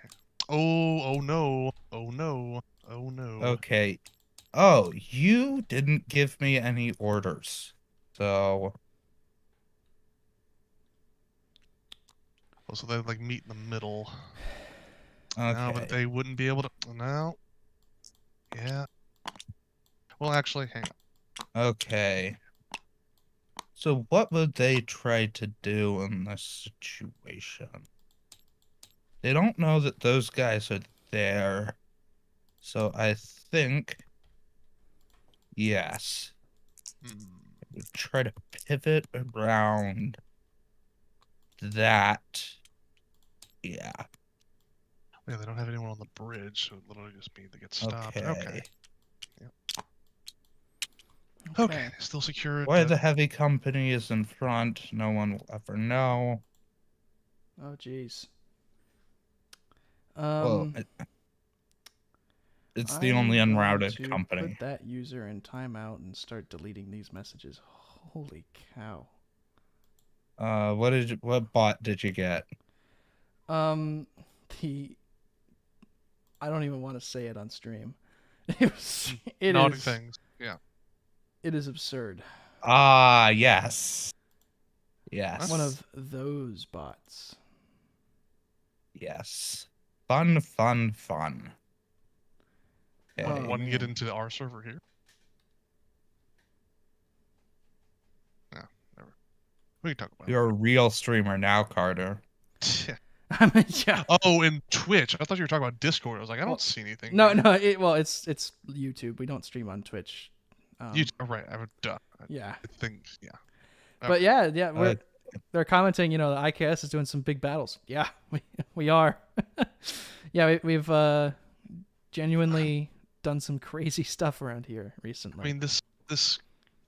Oh no. Oh no. Oh no. Okay. Oh, you didn't give me any orders. So. Oh, so they like meet in the middle. Okay. No, but they wouldn't be able to. No. Yeah. Well, actually, hang on. Okay. So what would they try to do in this situation? They don't know that those guys are there. So I think, yes. Try to pivot around that. Yeah. Yeah, they don't have anyone on the bridge, so it literally just means they get stopped. Okay. Yep. Okay, still secure. Why the heavy company is in front, no one will ever know. Oh, jeez. Well, it's the only unrouted company. Put that user in timeout and start deleting these messages. Holy cow. What bot did you get? I don't even want to say it on stream. Naughty things. Yeah. It is absurd. Ah, yes. Yes. One of those bots. Yes. Fun. Okay. Want to get into our server here? No, never. We can talk about it. You're a real streamer now, Carter. Yeah. Oh, in Twitch. I thought you were talking about Discord. I was like, I don't see anything. No, it's YouTube. We don't stream on Twitch. Right. I would. Yeah. Things. Yeah. But yeah. They're commenting. The IKS is doing some big battles. Yeah, we are. Yeah, we've genuinely done some crazy stuff around here recently. I mean, this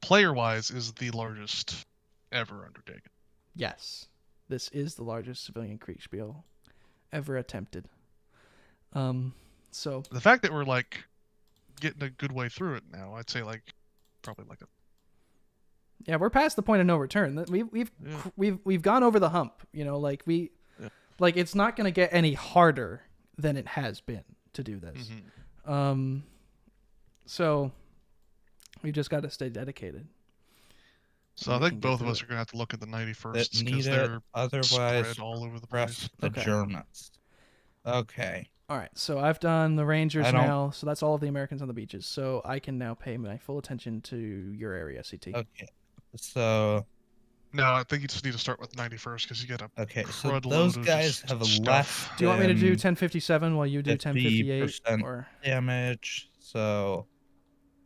player-wise is the largest ever undertaken. Yes. This is the largest civilian Kriegspiel ever attempted. So the fact that we're like getting a good way through it now, I'd say probably a. Yeah, we're past the point of no return. We've gone over the hump. It's not going to get any harder than it has been to do this. Mm-hmm. So we just got to stay dedicated. So I think both of us are going to have to look at the 91st because they're spread all over the place. The Germans. Okay. All right. So I've done the Rangers now. So that's all of the Americans on the beaches. So I can now pay my full attention to your area, CT. Okay. So. No, I think you just need to start with 91st because you get a so those guys have less. Do you want me to do 1057 while you do 1058 or damage? So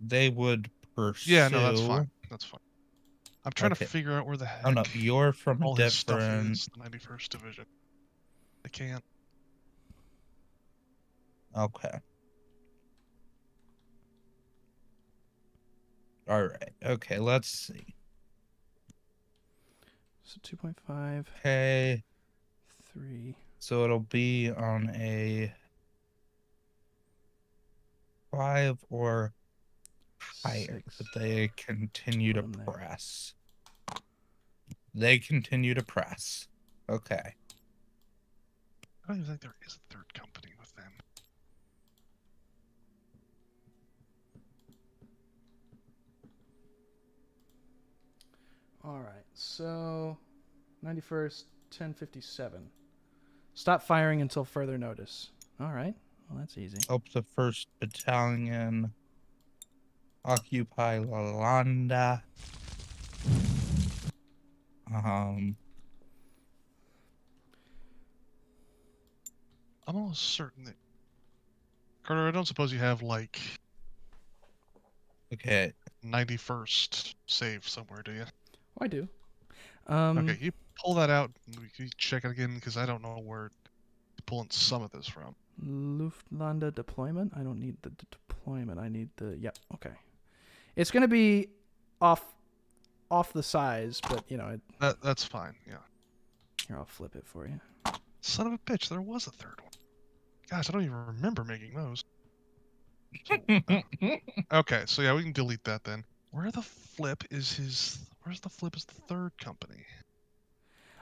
they would pursue. Yeah, no, that's fine. That's fine. I'm trying to figure out where the heck. Oh no, you're from all a his stuff different. Is, 91st Division. I can't. Okay. All right. Okay, let's see. So 2.5. Okay. 3. So it'll be on a 5 or higher, but they continue to press. They continue to press. Okay. I don't even think there is a third company with them. All right, so 91st, 1057. Stop firing until further notice. All right, well, that's easy. Help the 1st Battalion occupy Lalanda. I'm almost certain that Carter, I don't suppose you have okay, 91st saved somewhere, do you? Oh, I do. Okay, you pull that out and we can check it again because I don't know where to pulling some of this from. Luftwaffe deployment? I don't need the deployment. I need the okay. It's going to be off the size, but that's fine. Yeah. Here, I'll flip it for you. Son of a bitch, there was a third one. Gosh, I don't even remember making those. So, okay, so yeah, we can delete that then. Where's the flip is the third company?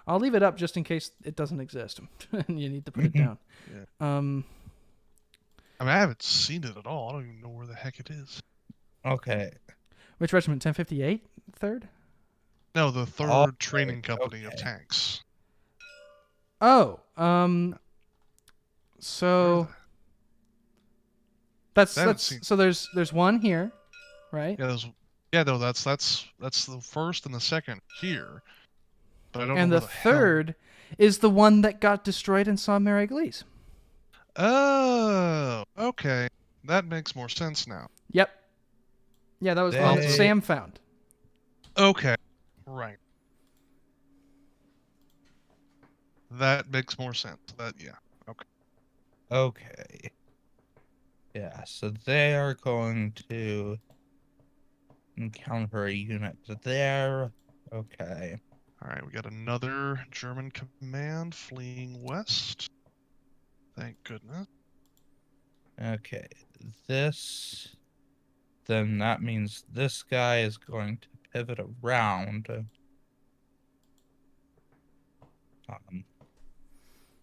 I'll leave it up just in case it doesn't exist and you need to put it down. Yeah. I mean, I haven't seen it at all. I don't even know where the heck it is. Okay. Which regiment? 1058? Third? No, the third training company of tanks. Oh, so that's so there's one here, right? Yeah, that's the first and the second here. But I don't know. And the third is the one that got destroyed in Saint-Mère Eglise. Oh, okay. That makes more sense now. Yep. Yeah, that was the one that Sam found. Okay. Right. That makes more sense. Yeah. Okay. Okay. Yeah, so they are going to encounter a unit there. Okay. All right, we got another German command fleeing west. Thank goodness. Okay. Then that means this guy is going to pivot around.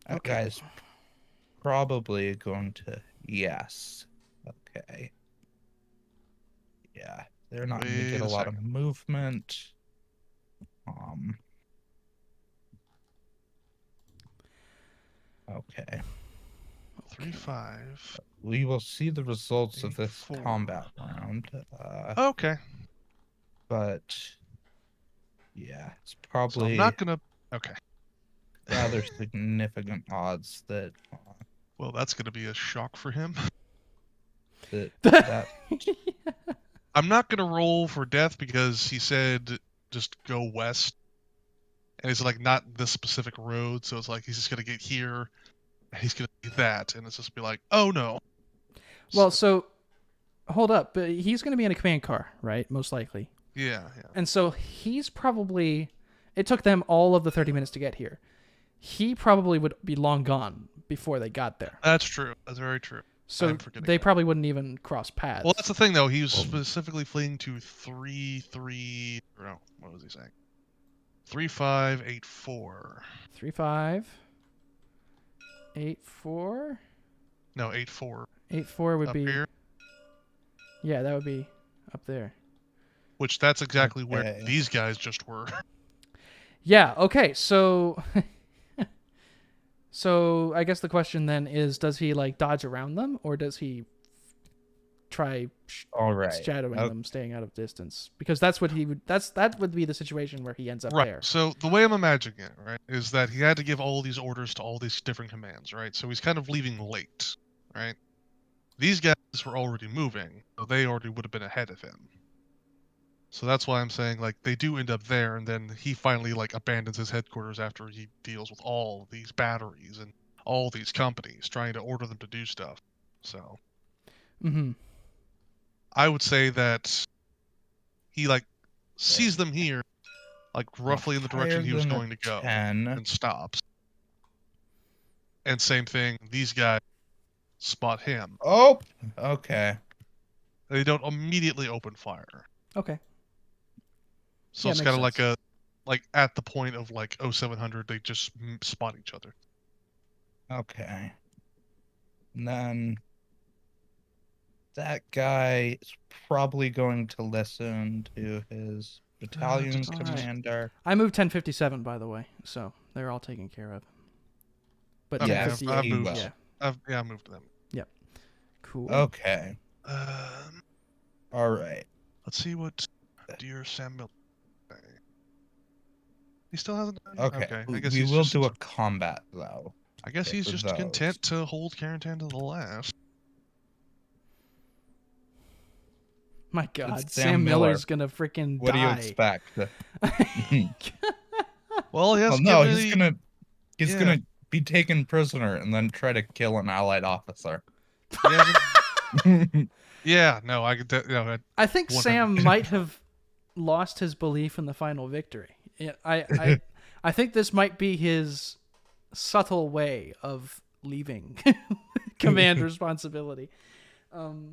That guy's probably going to... Yes. Okay. Yeah, they're not going to get a lot of movement. Okay. 3-5. We will see the results of this combat round. Okay. But yeah, it's probably. So I'm not gonna. Okay. Rather significant odds that. Well, that's gonna be a shock for him. That. I'm not gonna roll for death because he said just go west, and it's like not this specific road, so it's like he's just gonna get here. He's gonna do that, and it's just be like, oh no. Well, so hold up, but he's gonna be in a command car, right? Most likely. Yeah. And so he's probably. It took them all of the 30 minutes to get here. He probably would be long gone before they got there. That's true. That's very true. So they probably wouldn't even cross paths. Well, that's the thing, though. He was specifically fleeing to 3-3. No, what was he saying? 3-5-8-4. 3-5-8-4. No, 8-4. 8-4 would up be here. Yeah, that would be up there. Which that's exactly where these guys just were. Yeah. Okay. So. So I guess the question then is, does he like dodge around them, or does he try shadowing them, staying out of distance? Because that's what he would. That would be the situation where he ends up there. So the way I'm imagining it, right, is that he had to give all these orders to all these different commands, right? So he's kind of leaving late, right? These guys were already moving, so they already would have been ahead of him. So that's why I'm saying, like, they do end up there, and then he finally, like, abandons his headquarters after he deals with all these batteries and all these companies trying to order them to do stuff. So, I would say that he, like, sees them here, like, roughly in the direction he was going to go, and stops. And same thing, these guys spot him. Oh, okay. They don't immediately open fire. Okay. So it's kind of like at the point of like 0700, they just spot each other. Okay. And then that guy is probably going to listen to his battalion commander. I moved 1057, by the way, so they're all taken care of. But yeah, I've moved. Yeah, I moved them. Yep. Cool. Okay. All right. Let's see what dear Samuel. He still hasn't. Okay. I guess we will do a combat though. I guess he's just content to hold Carentan to the last. My God, it's Sam Miller's gonna freaking die. What do you expect? Well, he has he's gonna be taken prisoner and then try to kill an allied officer. Yeah, no, I could. I think Sam might have lost his belief in the final victory. I I think this might be his subtle way of leaving command responsibility. Well,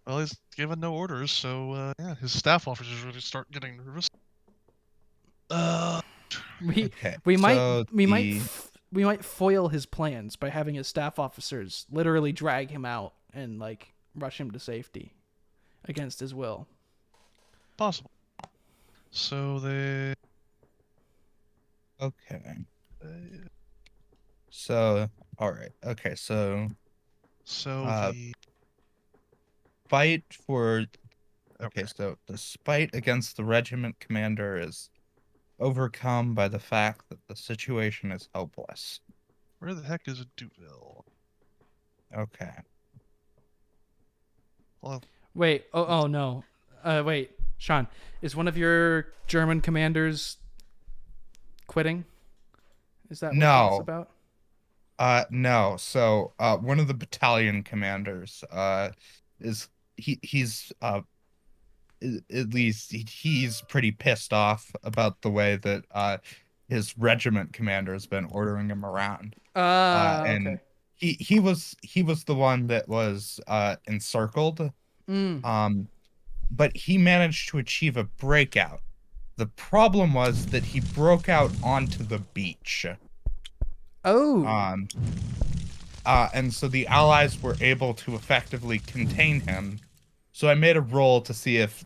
he's given no orders, so yeah, his staff officers really start getting nervous. We might foil his plans by having his staff officers literally drag him out and like rush him to safety against his will. Possible. So they. Okay. So all right. Okay. So the fight for. Okay. So the fight against the regiment commander is overcome by the fact that the situation is hopeless. Where the heck is Duville? Okay. Well, wait. Oh no. Wait, Sean, is one of your German commanders quitting? Is that what that's about? No. So, one of the battalion commanders, he's at least he's pretty pissed off about the way that his regiment commander has been ordering him around. And okay. he was the one that was encircled. But he managed to achieve a breakout. The problem was that he broke out onto the beach. Oh. And so the Allies were able to effectively contain him. So I made a roll to see if,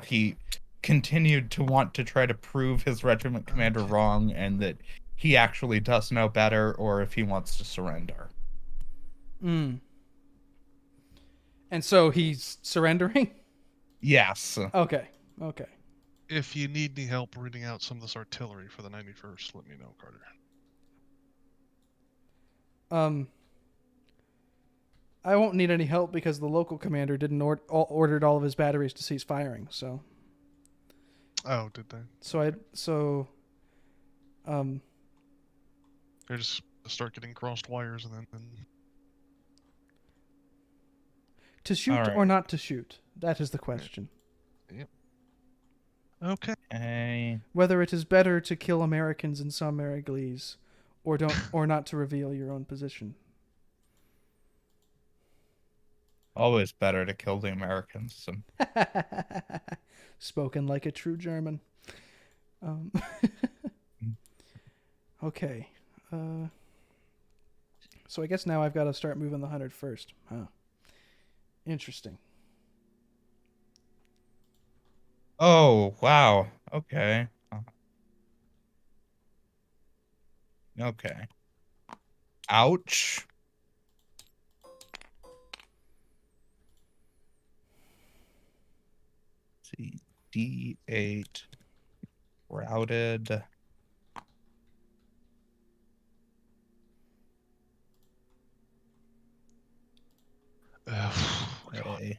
he continued to want to try to prove his regiment commander wrong and that he actually does know better, or if he wants to surrender. And so he's surrendering? Yes. Okay. If you need any help reading out some of this artillery for the 91st, let me know, Carter. I won't need any help because the local commander didn't ordered all of his batteries to cease firing. So. Oh, did they? They just start getting crossed wires and then. To shoot or not to shoot? That is the question. Yep. Okay. Whether it is better to kill Americans in some Eglise, or not to reveal your own position. Always better to kill the Americans. Spoken like a true German. Okay. So I guess now I've got to start moving the 100 first. Huh. Interesting. Oh, wow. Okay. Okay. Ouch. Let's see. D8 routed. Okay.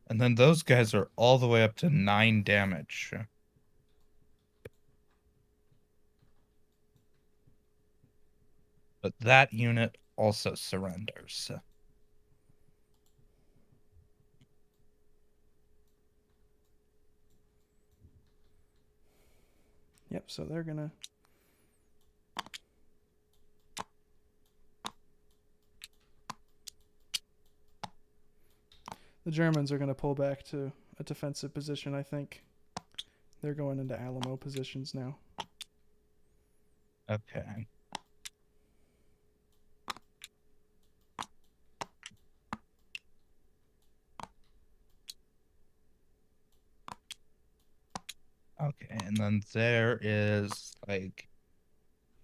And then those guys are all the way up to 9 damage. But that unit also surrenders. Yep, so they're gonna... The Germans are going to pull back to a defensive position, I think. They're going into Alamo positions now. Okay. Okay, and then there is, like,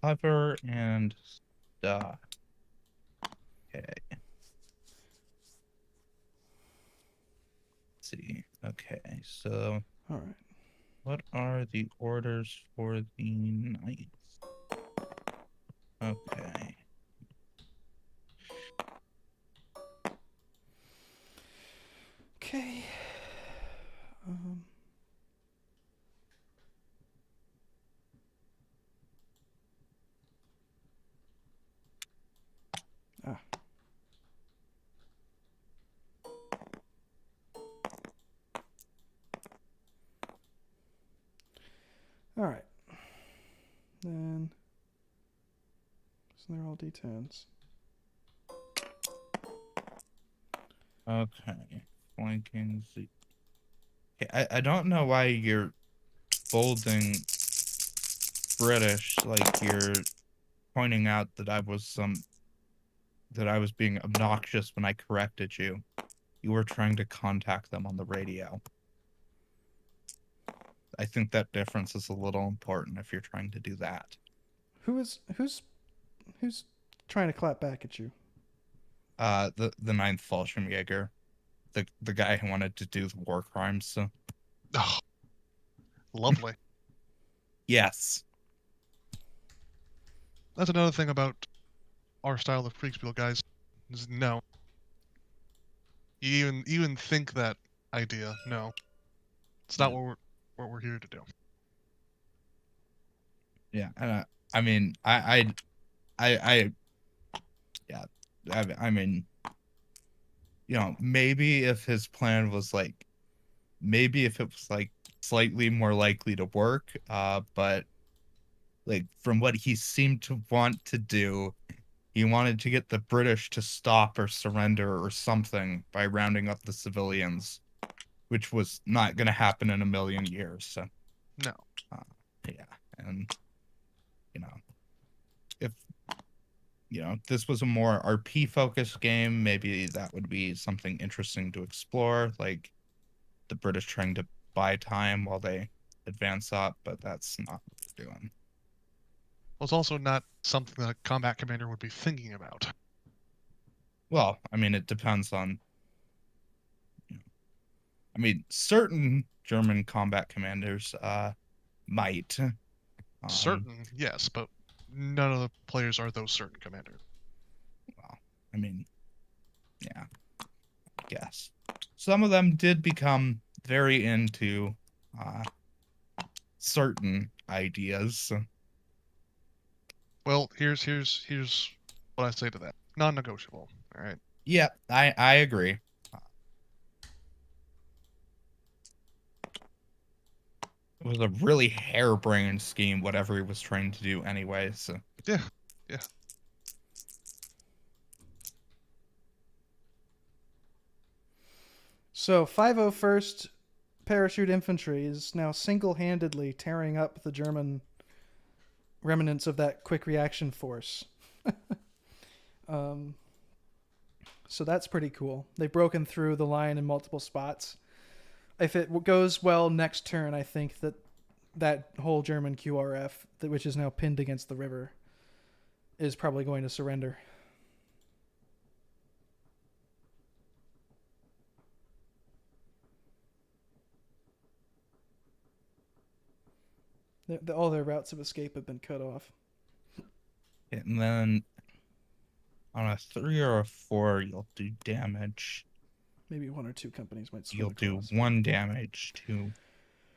cover and stuff. Okay. See. Okay, so all right. What are the orders for the knights? Okay. Okay. So they're all D10s. Okay. Flanking Z. I don't know why you're bolding British, like you're pointing out that I was being obnoxious when I corrected you. You were trying to contact them on the radio. I think that difference is a little important if you're trying to do that. Who's trying to clap back at you? The 9th Fallschirmjäger. The guy who wanted to do the war crimes. So. Oh, lovely. Yes. That's another thing about our style of Kriegspiel, guys. Is no. You even think that idea? No, it's not what we're here to do. Yeah, and I mean, I mean, you know, maybe if his plan was like, maybe if it was like slightly more likely to work, but like from what he seemed to want to do, he wanted to get the British to stop or surrender or something by rounding up the civilians, which was not going to happen in a million years. So, no. Yeah, and you know, if this was a more RP focused game, maybe that would be something interesting to explore, like the British trying to buy time while they advance up, but that's not what they're doing. Well, it's also not something that a combat commander would be thinking about. Well, I mean, it depends on. I mean, certain German combat commanders might. Certain, yes, but none of the players are those certain commanders. Well, I mean, yeah, I guess. Some of them did become very into certain ideas. Well, here's what I say to that. Non-negotiable, all right? Yeah, I agree. It was a really harebrained scheme, whatever he was trying to do anyway, so. Yeah. So 501st Parachute Infantry is now single-handedly tearing up the German remnants of that quick reaction force. So that's pretty cool. They've broken through the line in multiple spots. If it goes well next turn, I think that whole German QRF, which is now pinned against the river, is probably going to surrender. All their routes of escape have been cut off. And then on a 3 or a 4, you'll do damage. Maybe 1 or 2 companies might swim You'll across. do 1 damage to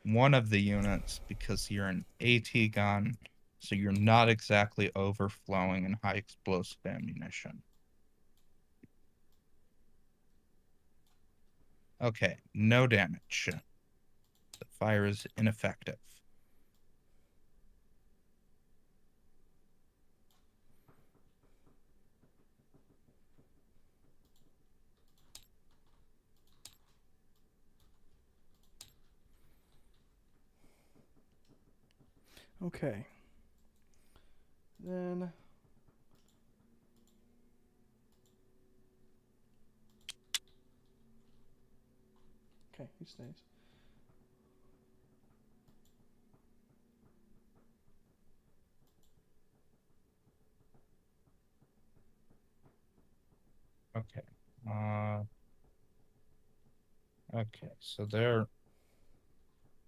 one of the units because you're an AT gun, so you're not exactly overflowing in high explosive ammunition. Okay, no damage. The fire is ineffective. Okay. Then okay, he stays. Okay. Okay, so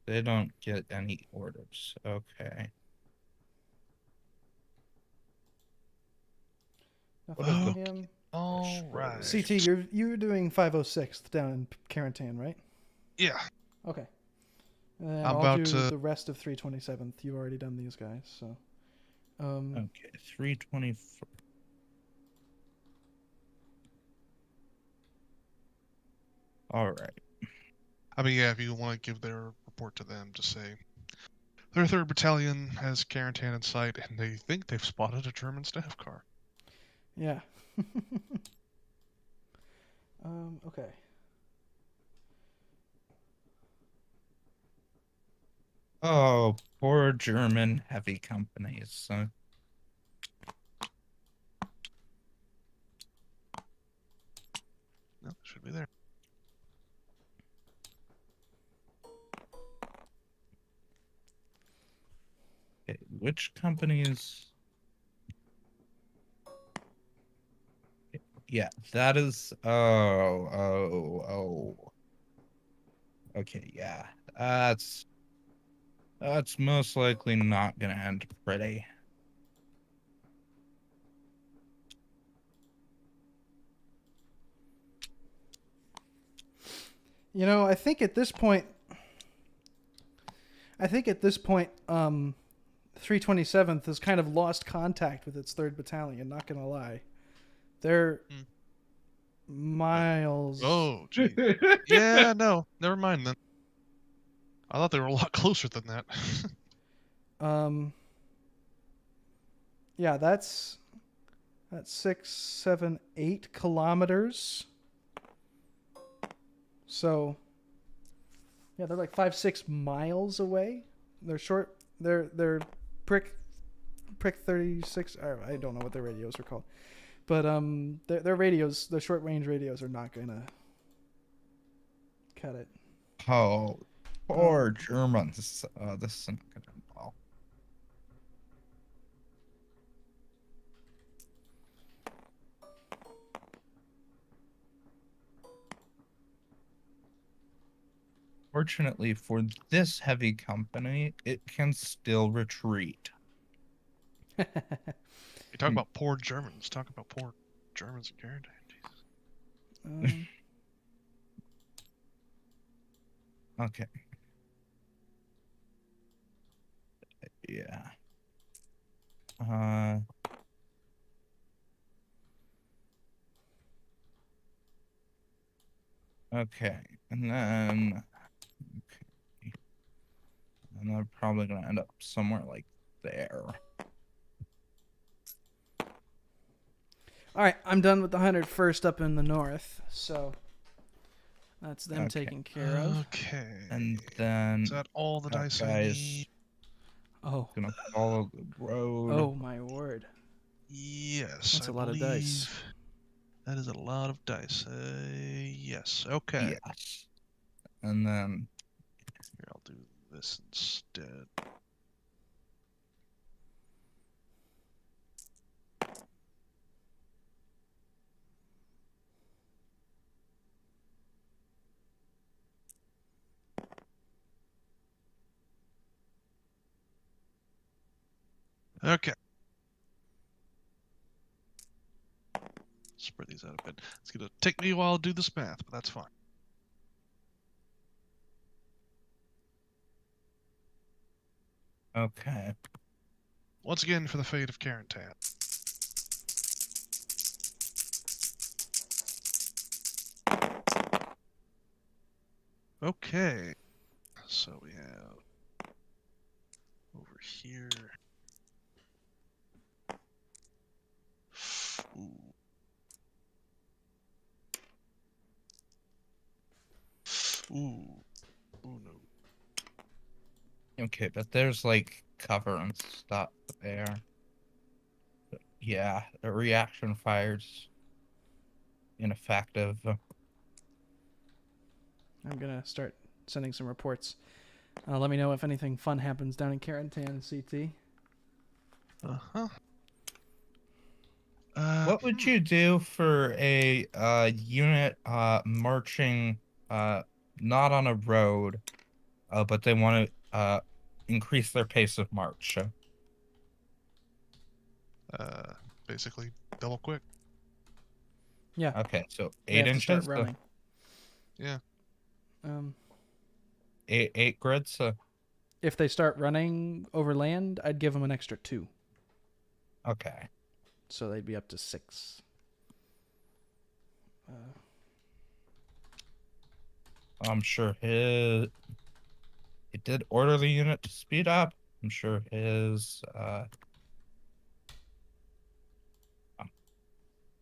they don't get any orders. Okay. Nothing for him. All right. CT, you're doing 506 down in Carentan, right? Yeah. Okay. And I'm I'll about do to... the rest of 327th. You've already done these guys, so. Okay, 324. All right. I mean, yeah, if you want to give their report to them, just say their 3rd Battalion has Carentan and St, and they think they've spotted a German staff car. Yeah. Okay. Oh, poor German heavy companies. No, should be there. Okay, which companies? Yeah, that is. Oh. Okay, yeah, that's most likely not gonna end pretty. You know, I think at this point, 327th has kind of lost contact with its 3rd Battalion, not going to lie. They're miles. Oh, gee. Yeah, no, never mind then. I thought they were a lot closer than that. Yeah, that's 6, 7, 8 kilometers. So, yeah, they're like 5, 6 miles away. They're short. They're prick 36. I don't know what their radios are called, but their radios, the short range radios, are not gonna cut it. Oh, poor Germans. This is not gonna end well. Fortunately for this heavy company, it can still retreat. You talk about poor Germans. Talk about poor Germans and Carentan. Jesus. Okay. Yeah. Okay. And then and they're probably gonna end up somewhere like there. All right, I'm done with the 101st up in the north, so that's them taken care of. Okay. And then is that all the dice I need? Oh. Gonna follow the road. Oh my word. Yes. That's a lot of dice. That is a lot of dice. Yes. Okay. Yes. And then here, I'll do this instead. Okay. Spread these out a bit. It's going to take me a while to do this math, but that's fine. okay. Once again, for the fate of Carentan. Okay. So we have over here. Ooh. Ooh. Oh no. Okay, but there's like cover and stuff there. But yeah, the reaction fire's ineffective. I'm gonna start sending some reports. Let me know if anything fun happens down in Carentan and CT. What would you do for a unit marching not on a road, but they want to increase their pace of march? Basically double quick. Yeah. Okay, so They 8 have inches. to start running. Yeah. 8 grids. If they start running over land, I'd give them an extra 2. Okay. So they'd be up to 6. I'm sure it did order the unit to speed up. I'm sure his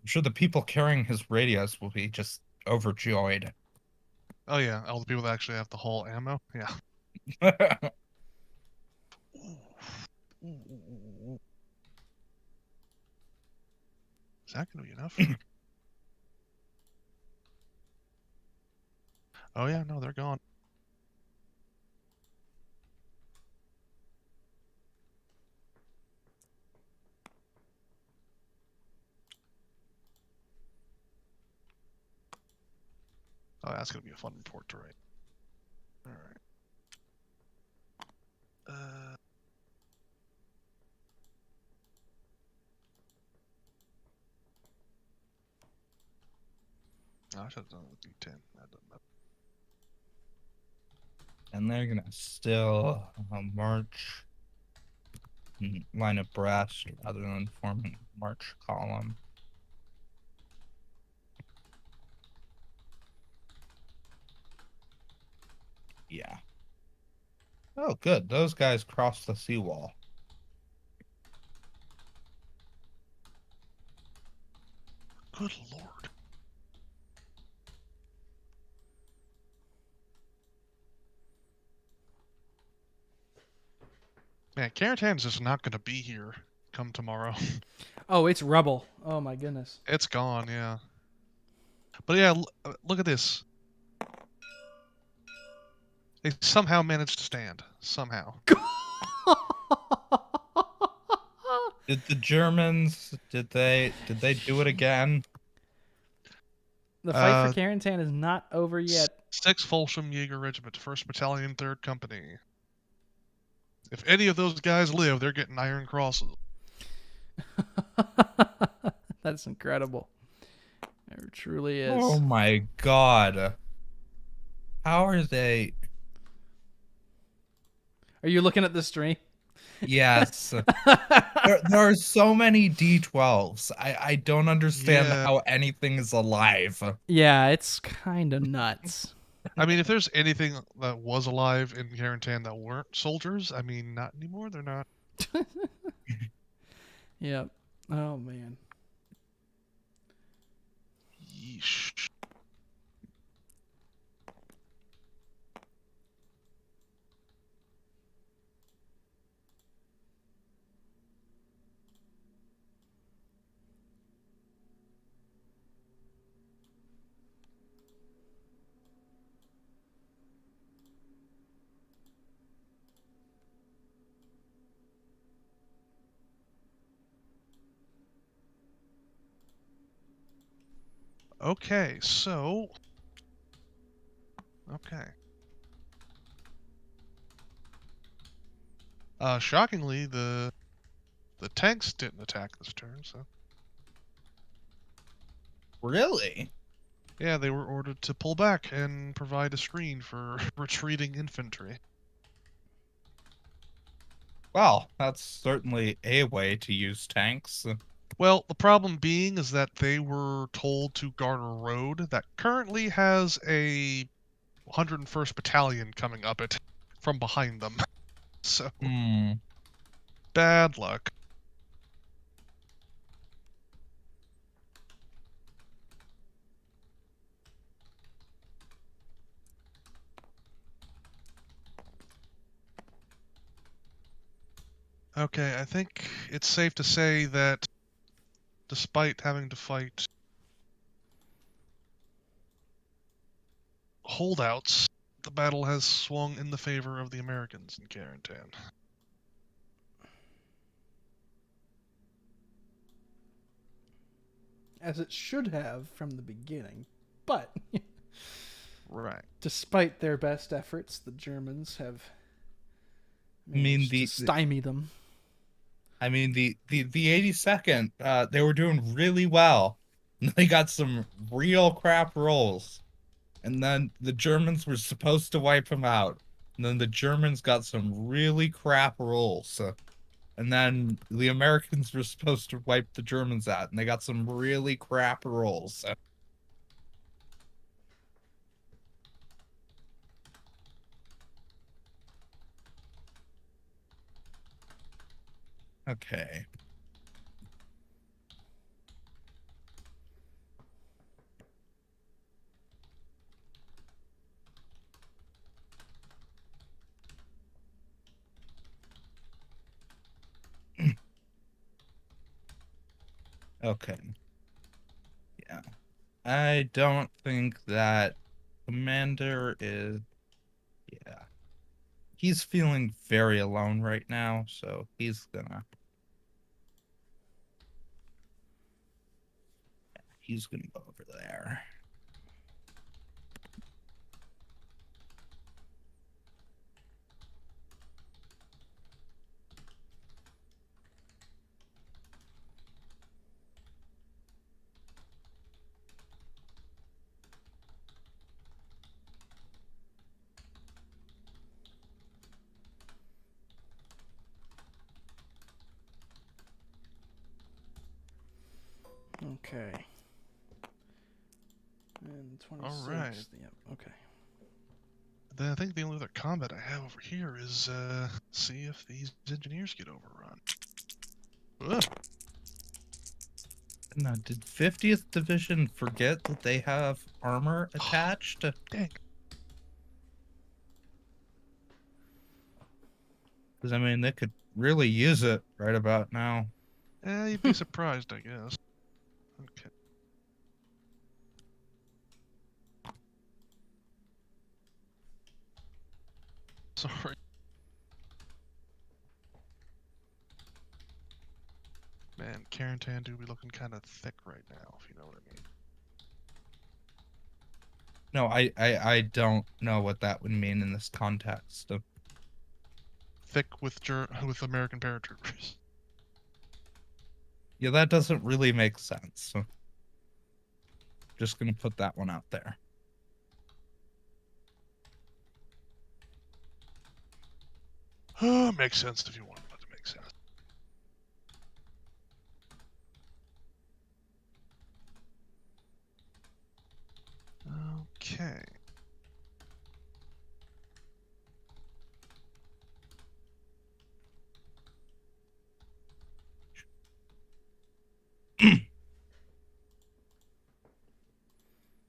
sure the people carrying his radios will be just overjoyed. Oh yeah, all the people that actually have to haul ammo. Yeah. Is that gonna be enough? Oh yeah, no, they're gone. Oh, that's gonna be a fun report to write. All right. I should have done it with D10. That doesn't matter. And they're gonna still march line abreast rather than forming march column. Yeah. Oh, good. Those guys crossed the seawall. Good lord. Man, Carentan's just not going to be here come tomorrow. Oh, it's rubble. Oh my goodness. It's gone, yeah. But yeah, look at this. They somehow managed to stand. Somehow. Did the Germans, did they do it again? The fight for Carentan is not over yet. 6th Folsham Jaeger Regiment, 1st Battalion, 3rd Company. If any of those guys live, they're getting Iron Crosses. That's incredible. It truly is. Oh my god. How are they? Are you looking at the stream? Yes. there are so many D12s. I don't understand how anything is alive. Yeah, it's kind of nuts. I mean, if there's anything that was alive in Carentan that weren't soldiers, I mean, not anymore. They're not. Yep. Oh, man. Yeesh. Okay, so... Okay. Shockingly, the tanks didn't attack this turn, so... Really? Yeah, they were ordered to pull back and provide a screen for retreating infantry. Well, that's certainly a way to use tanks. Well, the problem being is that they were told to guard a road that currently has a 101st Battalion coming up it from behind them. So, bad luck. Okay, I think it's safe to say that despite having to fight holdouts, the battle has swung in the favor of the Americans in Carentan. As it should have from the beginning, but right. Despite their best efforts, the Germans have managed to stymie them. I mean, the 82nd, they were doing really well. They got some real crap rolls. And then the Germans were supposed to wipe them out. And then the Germans got some really crap rolls. And then the Americans were supposed to wipe the Germans out. And they got some really crap rolls. Okay. Okay. Yeah. I don't think that Commander is... Yeah. He's feeling very alone right now, so he's gonna go over there. Okay. And 26. All right. Yep. Okay. Then I think the only other combat I have over here is see if these engineers get overrun. Ugh. Now, did 50th Division forget that they have armor attached? Dang. Because, I mean, they could really use it right about now. You'd be surprised, I guess. Okay. Sorry. Man, Carentan do be looking kind of thick right now, if you know what I mean. No, I don't know what that would mean in this context. Thick with American paratroopers. Yeah, that doesn't really make sense. So just gonna put that one out there. Makes sense if you want it to make sense. Okay.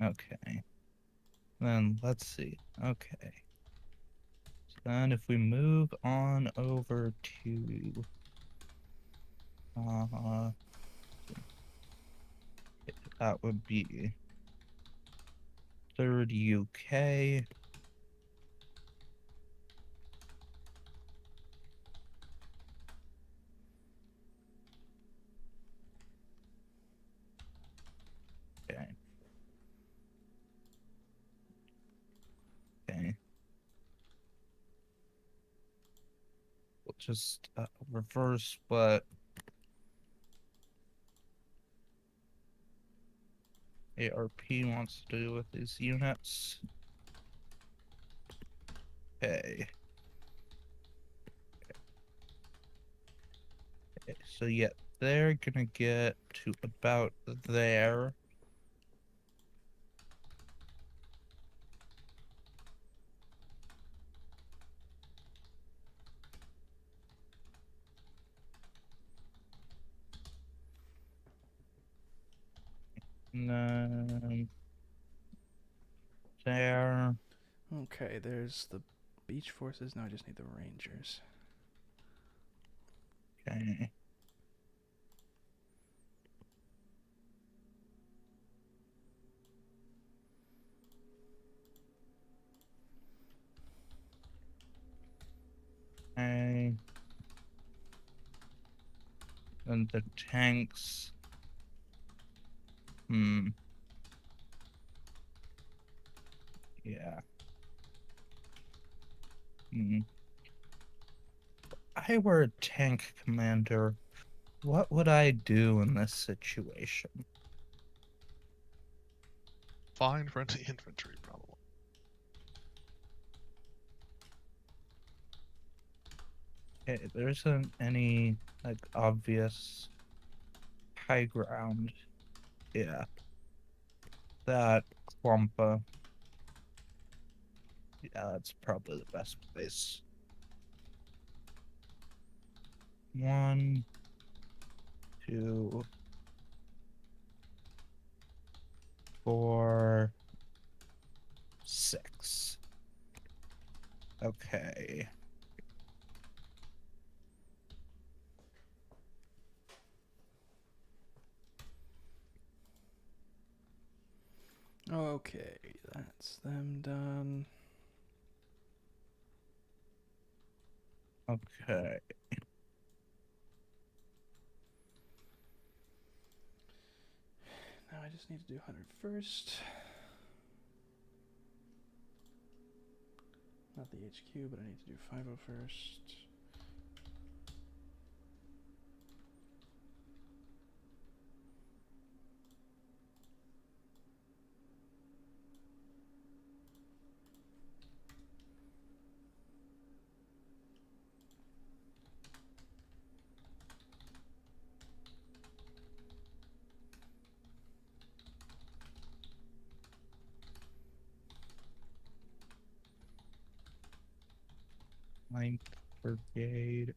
Okay. Then let's see. Okay. So then if we move on over to that would be 3rd UK. Okay. Okay. We'll just reverse what ARP wants to do with these units. Okay. Okay, so yeah, they're gonna get to about there. And then there. Okay, there's the beach forces. Now I just need the rangers. Okay. Okay. And the tanks. Yeah. I were a tank commander. What would I do in this situation? Fine friendly infantry, probably. Okay, there isn't any, like, obvious high ground. Yeah. That Klumpa. Yeah, that's probably the best place. 1, 2, 4, 6. Okay. Okay, that's them done. Okay. Now I just need to do 100 first. Not the HQ, but I need to do 50 first. Ninth Brigade.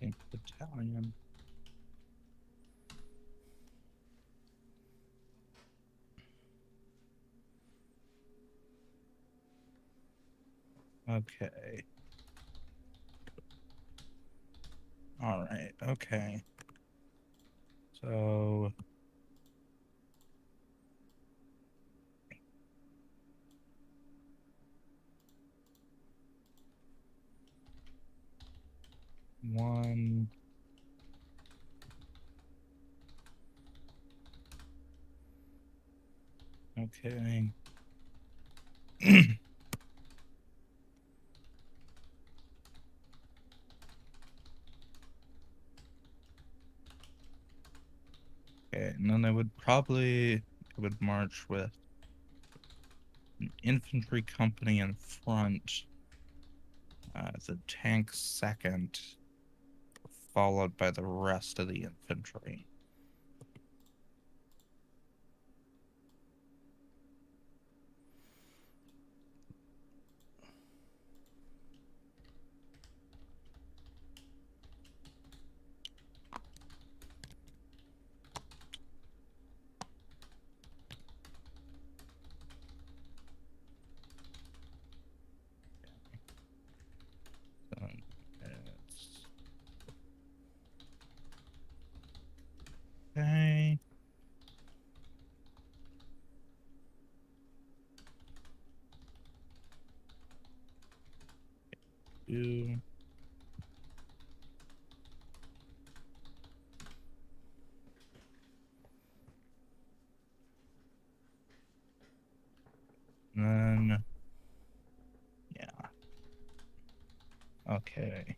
2nd Battalion. Okay. All right. Okay. So. One. Okay. Okay, and then I would march with an infantry company in front, the tank second, followed by the rest of the infantry. Okay. Two. And then, yeah. Okay.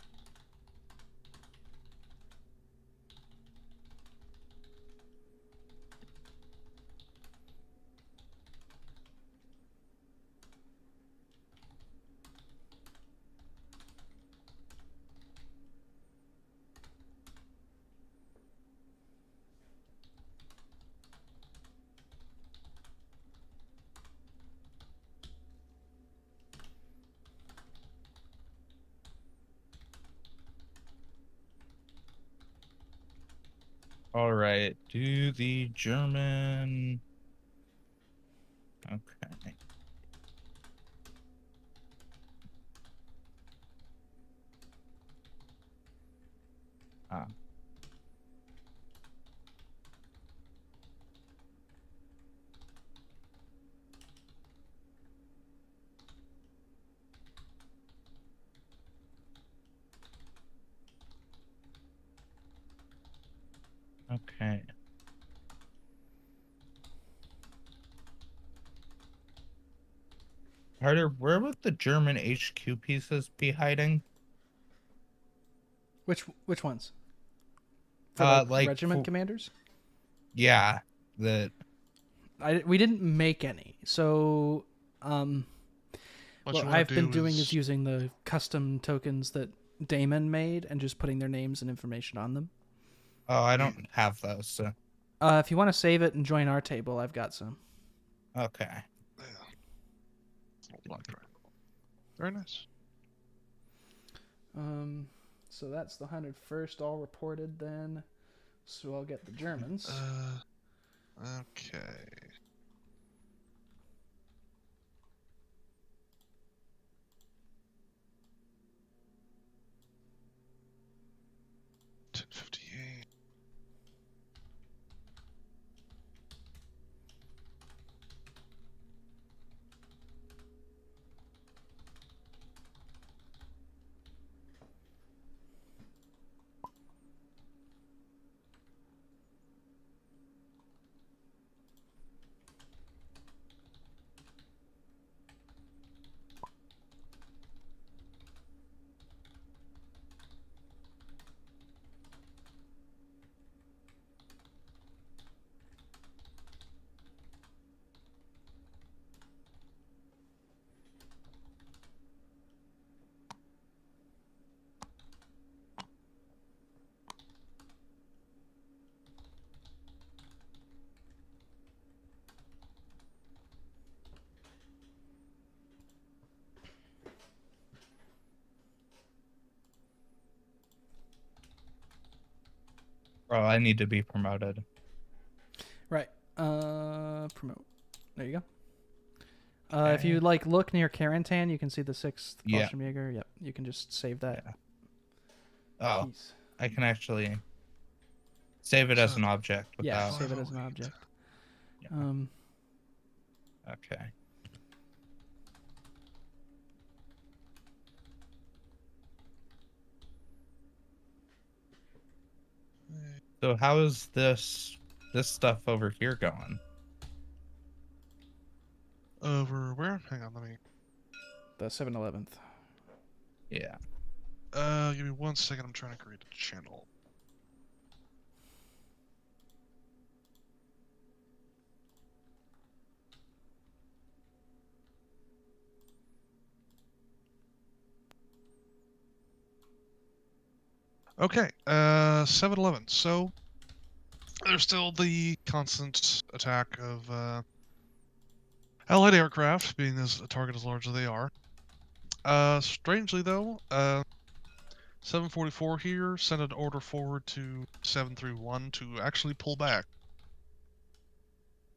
All right. Do the German. Okay. Ah. Okay. Carter, where would the German HQ pieces be hiding? Which ones? For like regiment commanders? Yeah, we didn't make any. So what I've been doing is using the custom tokens that Damon made and just putting their names and information on them. Oh, I don't have those. So. If you want to save it and join our table, I've got some. Okay. Very nice. So that's the 101st all reported then. So I'll get the Germans. Okay. Oh, I need to be promoted. Right. Promote. There you go. Okay. If you look near Carentan, you can see the 6th Fallschirmjäger. Yep. You can just save that. Yeah. Oh, piece. I can actually save it as an object. Yeah, save it as an object. Yeah. Okay. So how is this stuff over here going? Over where? Hang on, let me. The 7-11th. Yeah. Give me 1 second. I'm trying to create a channel. Okay, 7-11. So there's still the constant attack of Allied aircraft, being as a target as large as they are. Strangely though, 744 here sent an order forward to 731 to actually pull back.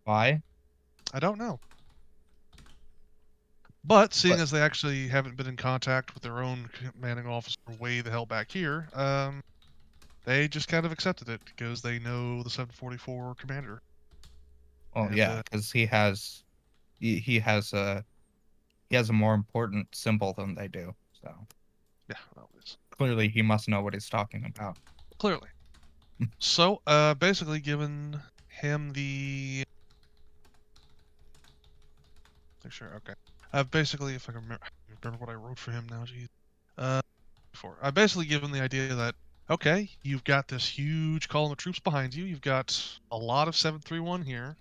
Why? I don't know. But seeing as they actually haven't been in contact with their own commanding officer way the hell back here, they just kind of accepted it because they know the 744 commander. Oh, yeah, because he has a more important symbol than they do. So yeah, always. Clearly he must know what he's talking about. Clearly. So, basically given him the. Sure, okay. Basically, if I can remember what I wrote for him now, geez. I've basically given the idea that, okay, you've got this huge column of troops behind you, you've got a lot of 731 here,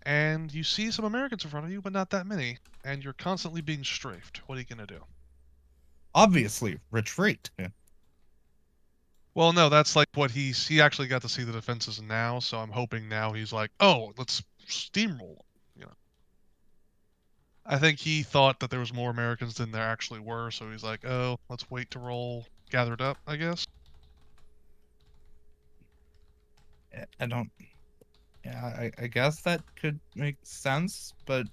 and you see some Americans in front of you, but not that many, and you're constantly being strafed. What are you gonna do? Obviously, retreat. Yeah. Well, no, that's like what he actually got to see the defenses now, so I'm hoping now he's like, oh, let's steamroll, you know. I think he thought that there was more Americans than there actually were, so he's like, oh, let's wait to roll gathered up, I guess. I don't... Yeah, I guess that could make sense, but...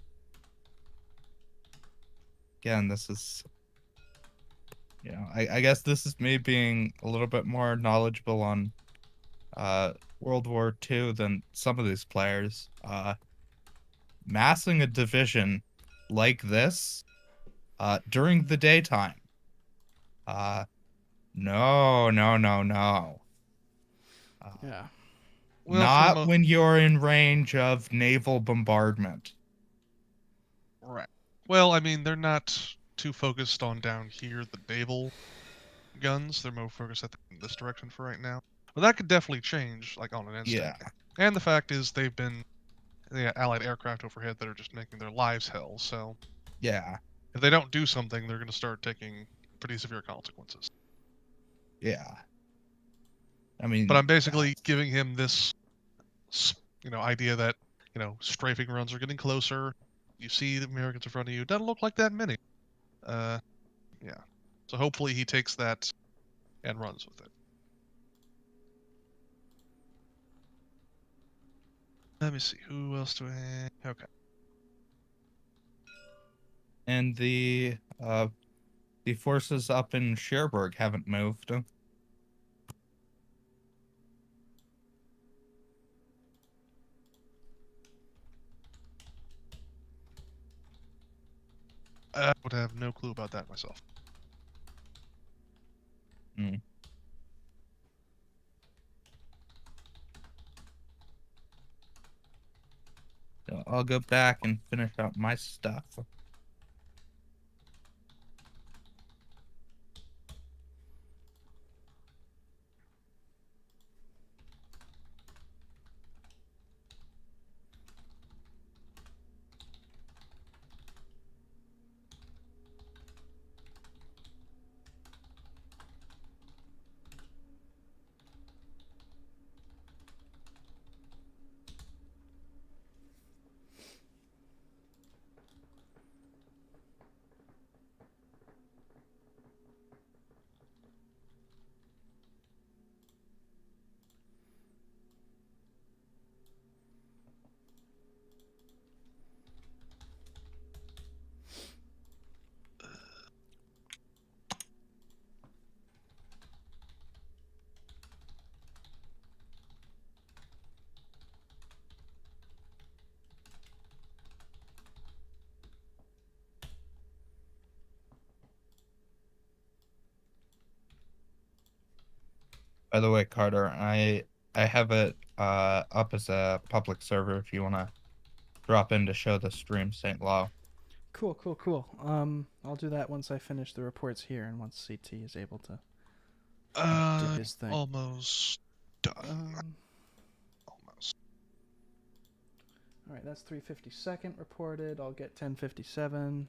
Again, this is... You know, I guess this is me being a little bit more knowledgeable on World War II than some of these players. Massing a division like this during the daytime. No. Yeah. Well, not when you're in range of naval bombardment. Right. Well, I mean, they're not too focused on down here, the naval guns. They're more focused at this direction for right now. Well, that could definitely change, like, on an instant. Yeah. And the fact is, they've been Allied aircraft overhead that are just making their lives hell, so... Yeah. If they don't do something, they're going to start taking pretty severe consequences. Yeah. I mean... But I'm basically giving him this, idea that, strafing runs are getting closer. You see the Americans in front of you. Doesn't look like that many. Yeah. So hopefully he takes that and runs with it. Let me see. Who else do I... Okay. And the forces up in Cherbourg haven't moved. I would have no clue about that myself. Hmm. So I'll go back and finish up my stuff. By the way, Carter, I have it up as a public server if you want to drop in to show the stream, St. Law. Cool, cool, cool. I'll do that once I finish the reports here and once CT is able to do his thing. Almost done. Almost. All right, that's 352nd reported. I'll get 1057.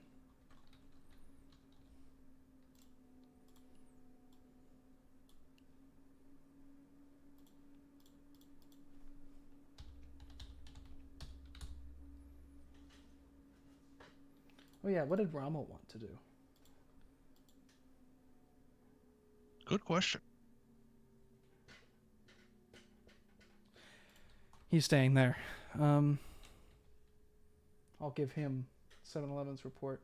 Oh yeah, what did Rommel want to do? Good question. He's staying there. I'll give him 7-Eleven's report.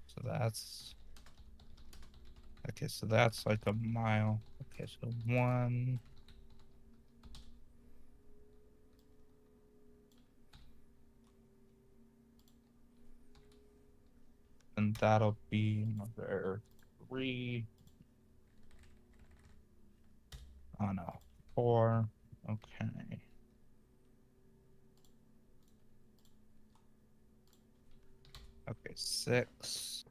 So that's... Okay, so that's like a mile. Okay, so 1... And that'll be another 3. Oh no, 4. Okay. Okay, 6.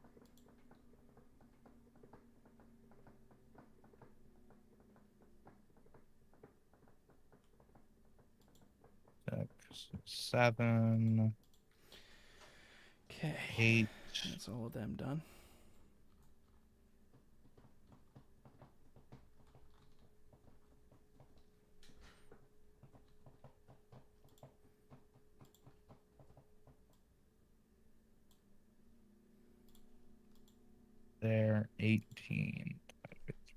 6, 7. Okay. 8. That's all of them done. There, 18.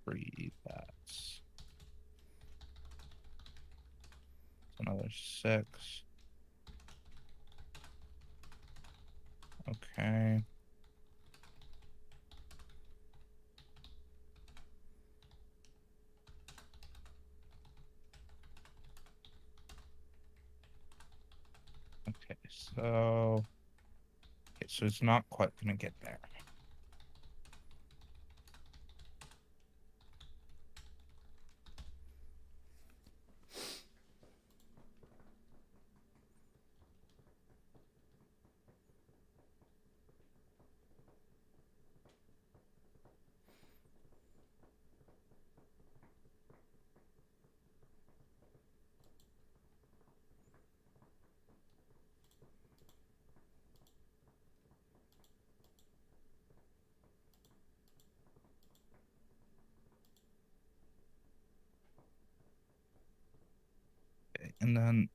3. That's another 6. Okay. Okay, so... Okay, so it's not quite gonna get there. Okay, and then...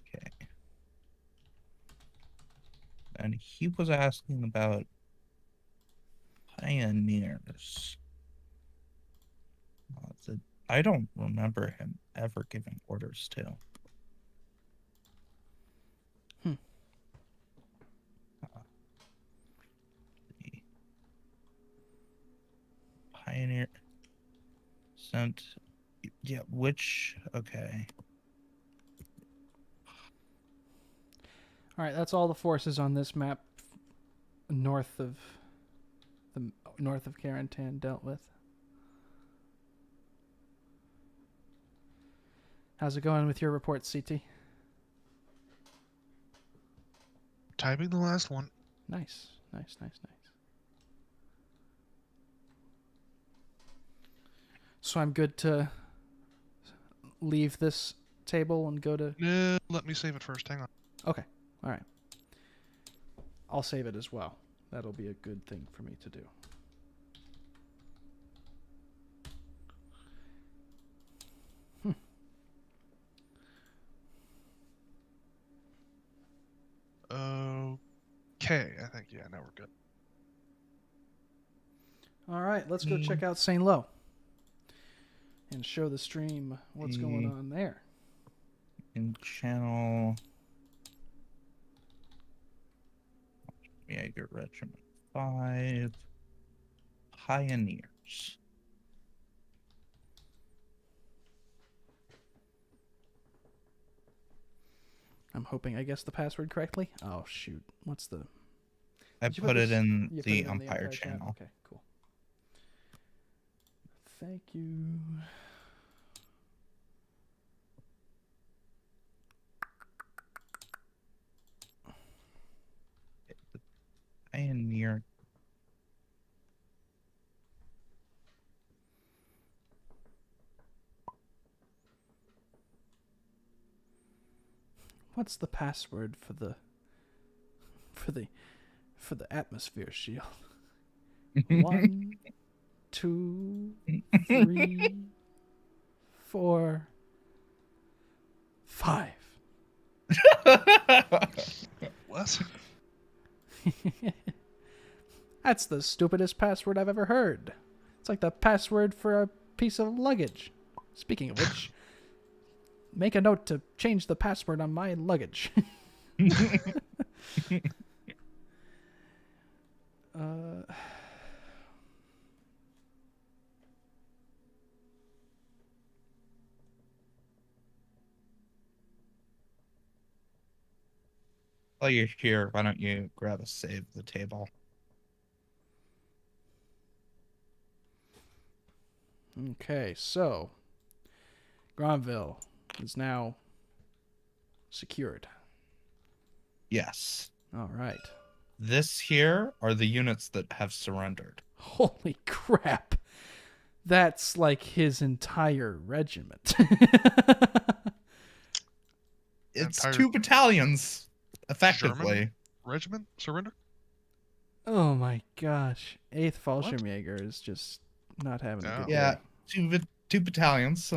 Okay. And he was asking about pioneers. I don't remember him ever giving orders to. Pioneer sent... Yeah, which... Okay. All right, that's all the forces on this map north of Carentan dealt with. How's it going with your reports, CT? Typing the last one. Nice, nice, nice, nice. So I'm good to leave this table and go to... No, let me save it first. Hang on. Okay. All right. I'll save it as well. That'll be a good thing for me to do. Okay, I think, yeah, now we're good. All right, let's go check out St. Lo and show the stream what's going on there. In channel Jaeger Regiment 5 Pioneers. I'm hoping I guessed the password correctly. Oh, shoot. What's the... I put it in the Umpire channel. Okay, cool. Thank you. Pioneer. What's the password for the atmosphere shield? 1, 2, 3, 4, 5. What? That's the stupidest password I've ever heard. It's like the password for a piece of luggage. Speaking of which, make a note to change the password on my luggage. While you're here, why don't you grab a save the table? Okay, so Granville is now secured. Yes. All right. This here are the units that have surrendered. Holy crap. That's like his entire regiment. It's 2 battalions, effectively. German regiment surrender? Oh my gosh. 8th Fallschirmjäger is just not having a good day. Yeah, 2 battalions.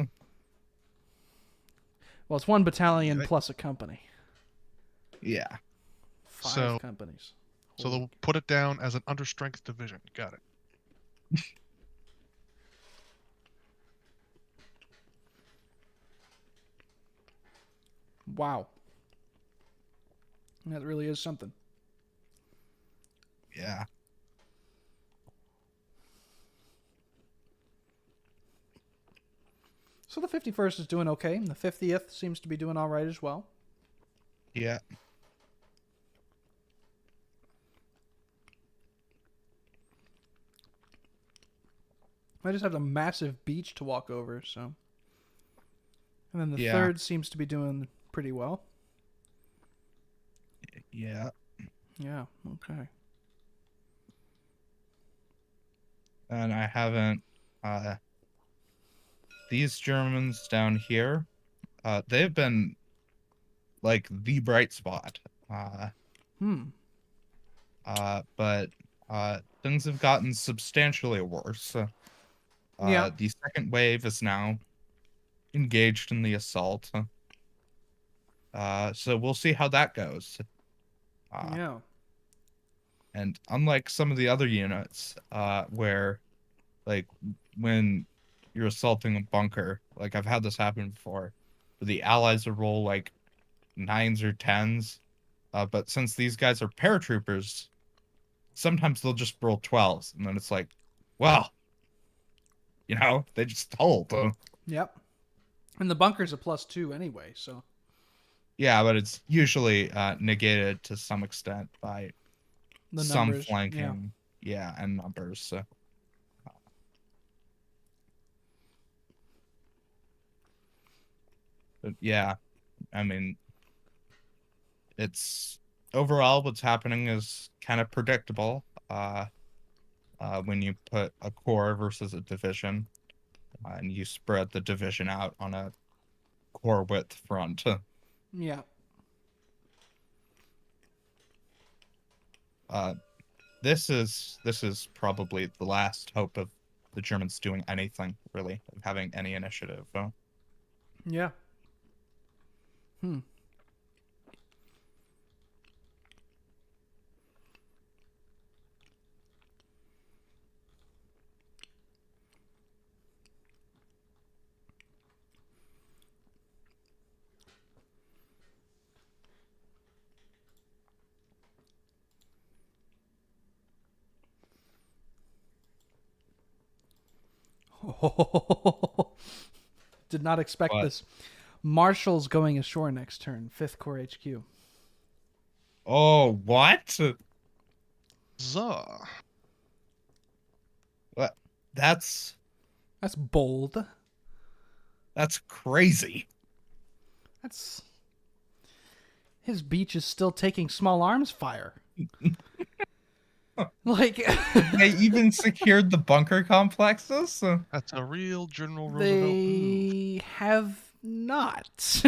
Well, it's 1 battalion plus a company. Yeah. 5 companies. So they'll put it down as an understrength division. Got it. Wow. That really is something. Yeah. So the 51st is doing okay. And the 50th seems to be doing all right as well. Yeah. I just have a massive beach to walk over, so. And then the 3rd seems to be doing pretty well. Yeah. Yeah, okay. And I haven't... these Germans down here, they've been, like, the bright spot. But things have gotten substantially worse. The second wave is now engaged in the assault. So we'll see how that goes. Yeah. And unlike some of the other units, where, like, when you're assaulting a bunker, like, I've had this happen before, where the Allies will roll, like, 9s or 10s, but since these guys are paratroopers, sometimes they'll just roll 12s, and then it's like, well, you know, they just hold. Yep. And the bunker's a +2 anyway, so. Yeah, but it's usually negated to some extent by some flanking. Yeah, and numbers. So. But yeah, I mean, it's overall what's happening is kind of predictable when you put a corps versus a division. and you spread the division out on a core width front. Yeah. This is probably the last hope of the Germans doing anything, really, of having any initiative. Yeah. Did not expect this. Marshall's going ashore next turn. 5th Corps HQ. Oh, what? Zuh. What? That's bold. That's crazy. That's... His beach is still taking small arms fire. Like... They even secured the bunker complexes? That's a real General Roosevelt They have not.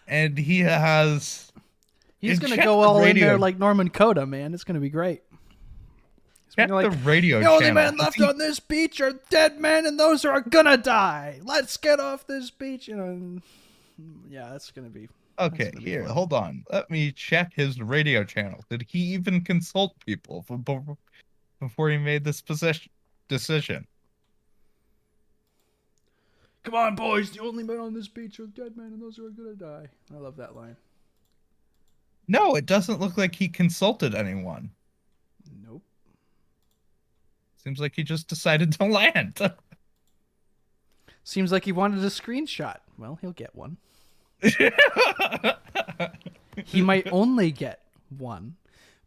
And he has... He's going to go all in there like Norman Coda, man. It's going to be great. Check the radio channel. The only men left on this beach are dead men, and those are going to die. Let's get off this beach. You know, yeah, that's going to be... Okay, here, hold on. Let me check his radio channel. Did he even consult people before he made this decision? Come on, boys. The only men on this beach are dead men, and those are going to die. I love that line. No, it doesn't look like he consulted anyone. Nope. Seems like he just decided to land. Seems like he wanted a screenshot. Well, he'll get one. He might only get one,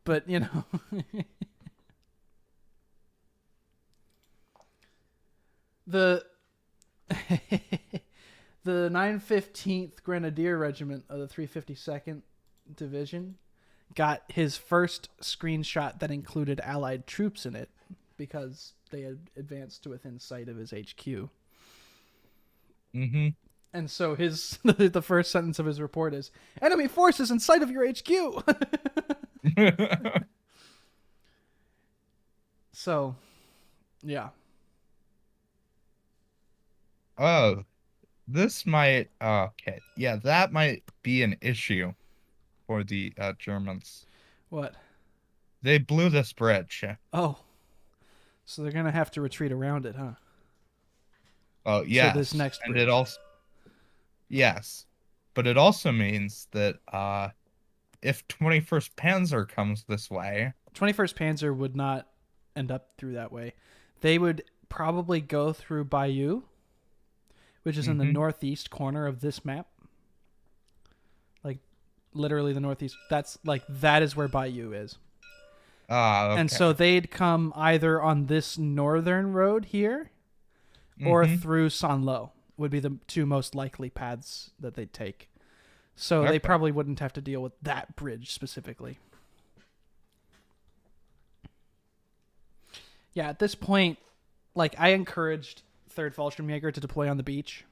but you know. The 915th Grenadier Regiment of the 352nd Division got his first screenshot that included Allied troops in it because they had advanced to within sight of his HQ. Mm-hmm. And so the first sentence of his report is, "Enemy forces in sight of your HQ." So, yeah. Oh, this might... Okay. Yeah, that might be an issue for the Germans. What? They blew this bridge. Oh. So they're going to have to retreat around it, huh? Oh, yeah. So this next bridge. And it also... Yes, but it also means that if 21st Panzer comes this way... 21st Panzer would not end up through that way. They would probably go through Bayeux, which is in the northeast corner of this map. Like, literally the northeast. That is where Bayeux is. Okay. And so they'd come either on this northern road here or through Saint-Lô. Would be the two most likely paths that they'd take. So they probably wouldn't have to deal with that bridge specifically. Yeah, at this point, like, I encouraged 3rd Fallschirmjäger to deploy on the beach,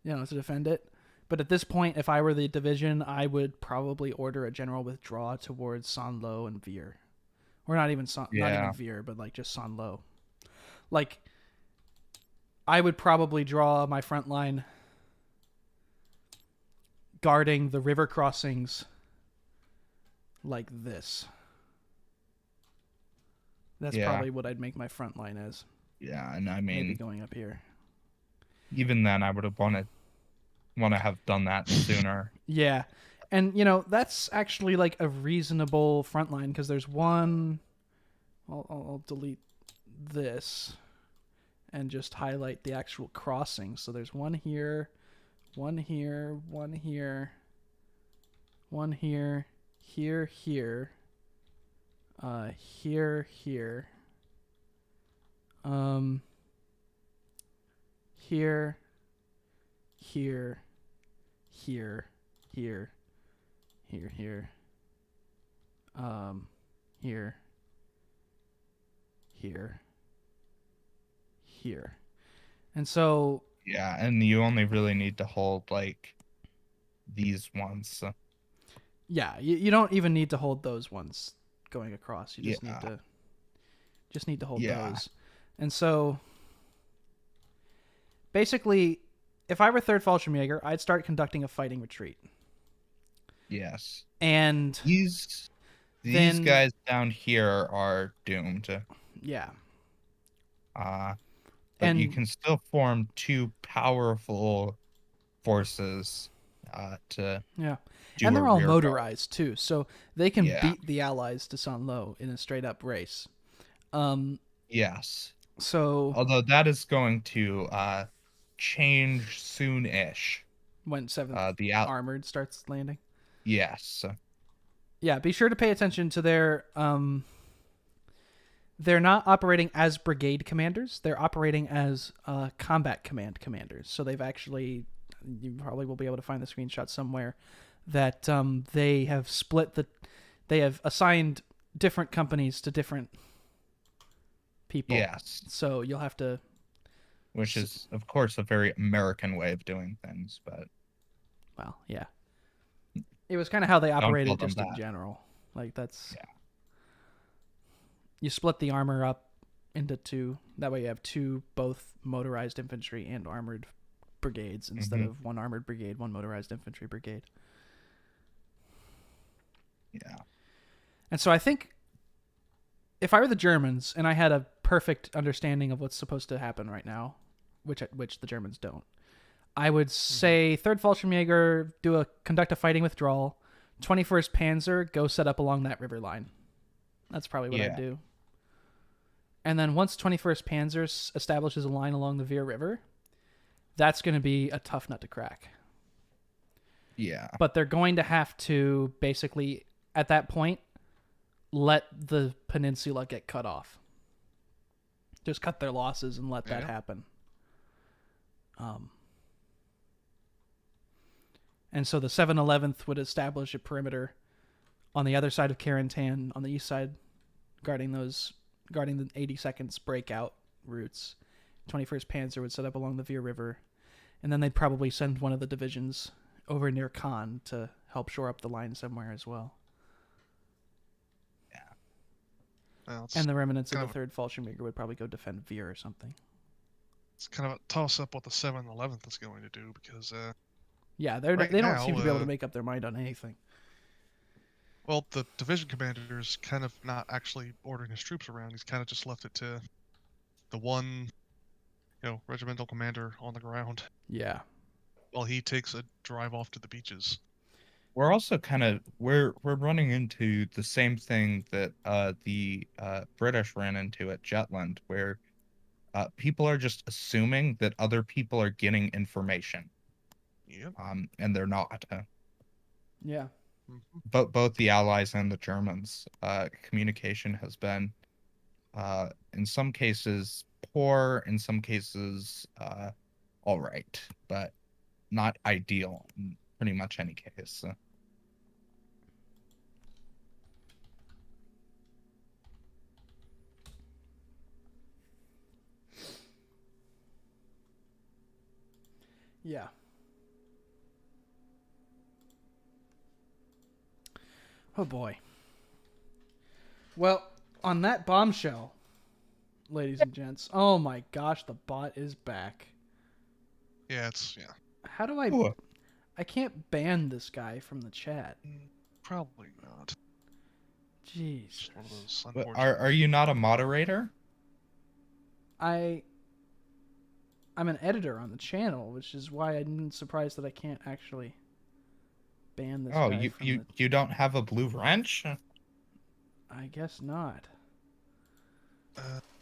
to defend it. But at this point, if I were the division, I would probably order a general withdrawal towards Saint-Lô and Vire. Or not even Vire, but like just Saint-Lô. Like, I would probably draw my front line guarding the river crossings like this. That's probably what I'd make my front line as. Yeah, and I mean... Maybe going up here. Even then, I would have want to have done that sooner. Yeah. And, that's actually like a reasonable front line because there's one... I'll delete this and just highlight the actual crossing. So there's one here, one here, one here, one here, here, here, here, here, here, here, here, here, here, here, here, here, here. And so... Yeah, and you only really need to hold, like, these ones. Yeah, you don't even need to hold those ones going across. You just need to hold those. And so... Basically, if I were 3rd Fallschirmjäger, I'd start conducting a fighting retreat. Yes. And... These guys down here are doomed. Yeah. But you can still form 2 powerful forces to and they're all motorized too, so they can beat the Allies to Saint-Lô in a straight-up race. Yes. So... Although that is going to change soon-ish. When 7th Armored starts landing? Yes. Yeah, be sure to pay attention to their... They're not operating as brigade commanders. They're operating as combat command commanders. So they've actually... You probably will be able to find the screenshot somewhere that they have they have assigned different companies to different people. Yes. So you'll have to... Which is, of course, a very American way of doing things, but... Well, yeah. It was kind of how they operated just in general. Like, that's... Yeah. You split the armor up into 2. That way you have 2 both motorized infantry and armored brigades instead of 1 armored brigade, 1 motorized infantry brigade. Yeah. And so I think if I were the Germans and I had a perfect understanding of what's supposed to happen right now, which the Germans don't, I would say 3rd Fallschirmjäger conduct a fighting withdrawal, 21st Panzer go set up along that river line. That's probably what I'd do. And then once 21st Panzer establishes a line along the Veer River, that's going to be a tough nut to crack. Yeah. But they're going to have to basically, at that point, let the peninsula get cut off. Just cut their losses and let that happen. And so the 711th would establish a perimeter on the other side of Carentan, on the east side, guarding the 82nd's breakout routes. 21st Panzer would set up along the Veer River, and then they'd probably send one of the divisions over near Caen to help shore up the line somewhere as well. Yeah. Well, and the remnants of the 3rd Fallschirmjäger would probably go defend Veer or something. It's kind of a toss-up what the 711th is going to do, because... they don't seem to be able to make up their mind on anything. Well, the division commander is kind of not actually ordering his troops around. He's kind of just left it to the one, regimental commander on the ground. Yeah. While he takes a drive off to the beaches. We're also we're running into the same thing that the British ran into at Jutland, where people are just assuming that other people are getting information. Yep. And they're not. Yeah. But both the Allies and the Germans, communication has been, in some cases, poor, in some cases, all right, but not ideal in pretty much any case. Yeah. Oh boy. Well, on that bombshell, ladies and gents, oh my gosh, the bot is back. Yeah, How do I... I can't ban this guy from the chat. Probably not. Jeez. Are you not a moderator? I'm an editor on the channel, which is why I'm surprised that I can't actually ban this guy. Oh, you don't have a blue wrench? I guess not.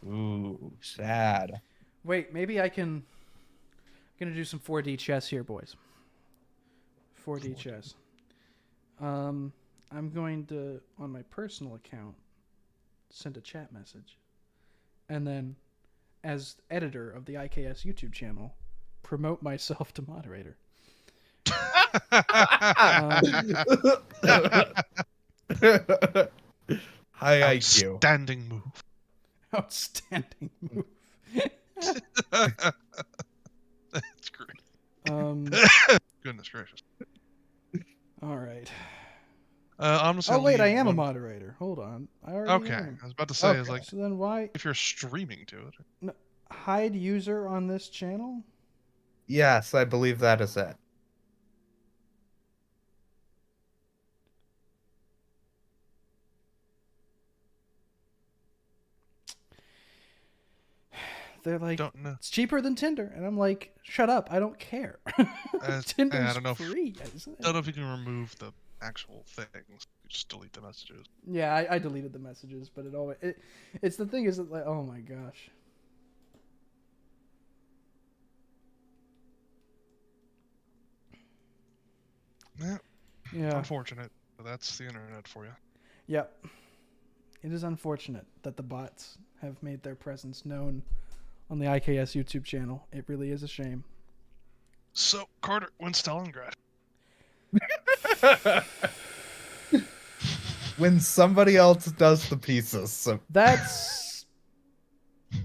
Ooh, sad. Wait, maybe I can... I'm gonna do some 4D chess here, boys. 4D chess. I'm going to, on my personal account, send a chat message. And then, as editor of the IKS YouTube channel, promote myself to moderator. High IQ. Outstanding move. Outstanding move. That's great. Goodness gracious. All right. I'm just I am a moderator. Hold on. I already am. I was about to say, is like, so then why? If you're streaming to it. No, hide user on this channel? Yes, I believe that is it. They're like, it's cheaper than Tinder. And I'm like, shut up. I don't care. Tinder's free. I don't know if you can remove the actual things. You just delete the messages. Yeah, I deleted the messages, but it's the thing is that, like, oh my gosh. Yeah. Unfortunate. But that's the internet for you. Yep. It is unfortunate that the bots have made their presence known on the IKS YouTube channel. It really is a shame. So, Carter, when's Stalingrad? When somebody else does the pieces. So. That's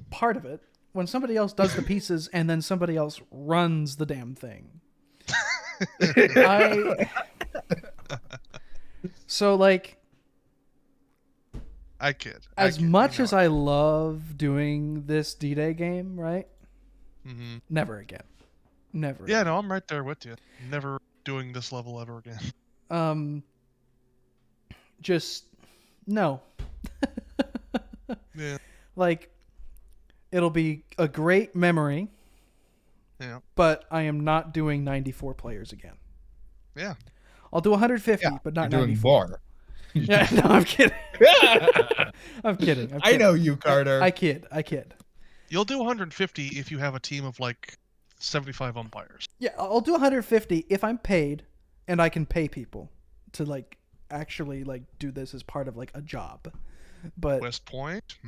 part of it. When somebody else does the pieces and then somebody else runs the damn thing. So, like... I kid. As much as I love doing this D-Day game, right? Mm-hmm. Never again. Never. Yeah, no, I'm right there with you. Never doing this level ever again. Just no. Yeah. Like, it'll be a great memory. Yeah. But I am not doing 94 players again. Yeah. I'll do 150, but not 94. Doing more. Yeah, no, I'm kidding. I'm kidding. I know you, Carter. I kid. You'll do 150 if you have a team of like 75 umpires. Yeah, I'll do 150 if I'm paid and I can pay people to like actually like do this as part of like a job. But West Point?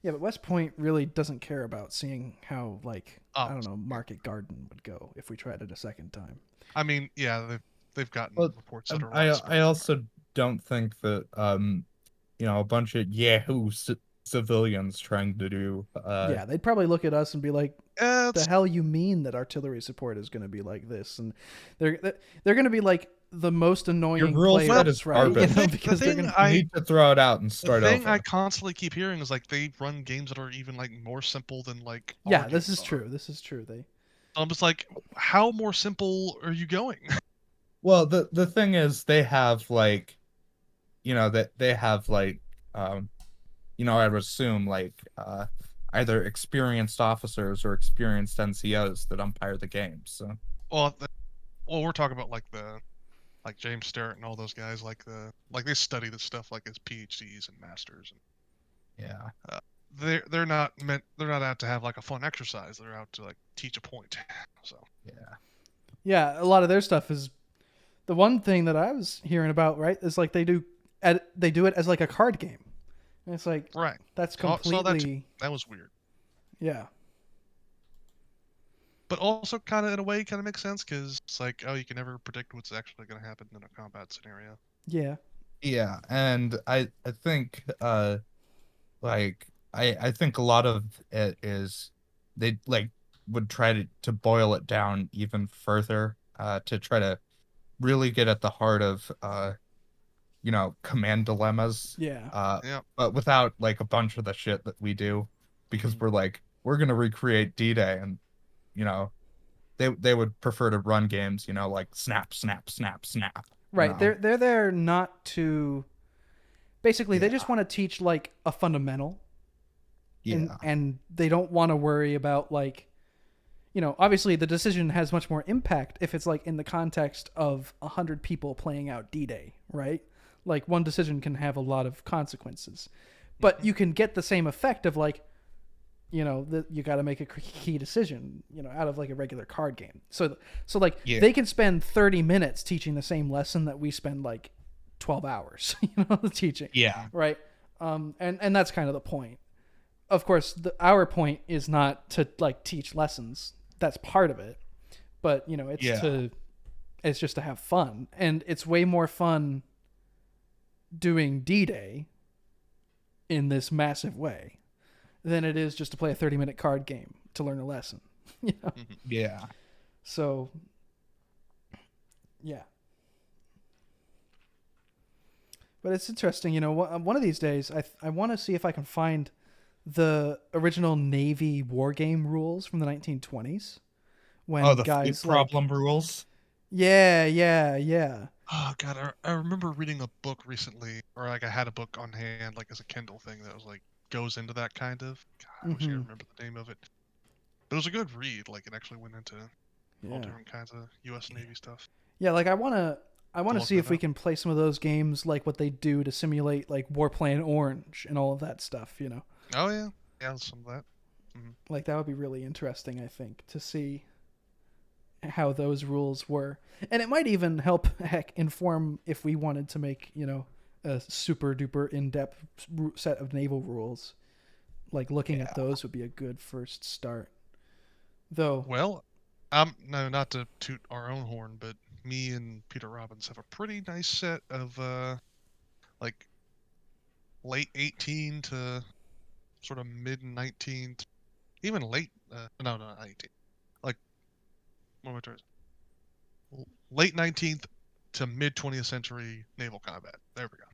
Yeah, but West Point really doesn't care about seeing how like I don't know, Market Garden would go if we tried it a second time. I mean, yeah, they've gotten reports that are I also don't think that a bunch of Yahoo civilians trying to do yeah, they'd probably look at us and be like, the hell you mean that artillery support is going to be like this? And they're going to be like the most annoying players, right? Because they're going to need to throw it out and start over. The thing I constantly keep hearing is like they run games that are even like more simple than like this is true. I'm just like, how more simple are you going? Well, the thing is, they have like, they have like, I would assume like either experienced officers or experienced NCOs that umpire the games. So. Well, we're talking about like James Sterrett and all those guys, like they study this stuff like as PhDs and masters. And, yeah. They're not out to have like a fun exercise. They're out to like teach a point. So. Yeah, a lot of their stuff is. The one thing that I was hearing about, right, is like they do it as like a card game. And it's like, right. That's completely... That was weird. Yeah. But also kind of in a way kind of makes sense because it's like, you can never predict what's actually going to happen in a combat scenario. Yeah. Yeah, and I think I think a lot of it is they like would try to boil it down even further to try to really get at the heart of command dilemmas. Yeah. But without like a bunch of the shit that we do, because we're gonna recreate D-Day, and they would prefer to run games like snap snap snap snap. Right. They're there not to basically they just want to teach like a fundamental. Yeah. And they don't want to worry about like obviously the decision has much more impact if it's like in the context of 100 people playing out D-Day, right? Like one decision can have a lot of consequences, but you can get the same effect of like, you got to make a key decision, out of like a regular card game. So like they can spend 30 minutes teaching the same lesson that we spend like 12 hours, teaching. Yeah. Right. And that's kind of the point. Of course, our point is not to like teach lessons. That's part of it, but it's just to have fun, and it's way more fun doing D-Day in this massive way than it is just to play a 30-minute card game to learn a lesson. You know? Yeah. So, yeah. But it's interesting, you know. One of these days, I want to see if I can find the original Navy war game rules from the 1920s. When the guys problem rules. Yeah. Oh god, I remember reading a book recently, or like I had a book on hand, like as a Kindle thing that was like goes into that kind of. God, I wish I could remember the name of it. But it was a good read. Like it actually went into all different kinds of U.S. Navy stuff. Yeah, like I wanna see if we can play some of those games, like what they do to simulate like Warplane Orange and all of that stuff. You know. Oh yeah, some of that. Like that would be really interesting, I think, to see how those rules were, and it might even help inform if we wanted to make, you know, a super duper in-depth set of naval rules. Like looking at those would be a good first start. Though, well, no, not to toot our own horn, but me and Peter Robbins have a pretty nice set of like late 18 to sort of mid 19th, even late no, not 18. Like what am I trying to say? Late 19th to mid 20th century naval combat. There we go.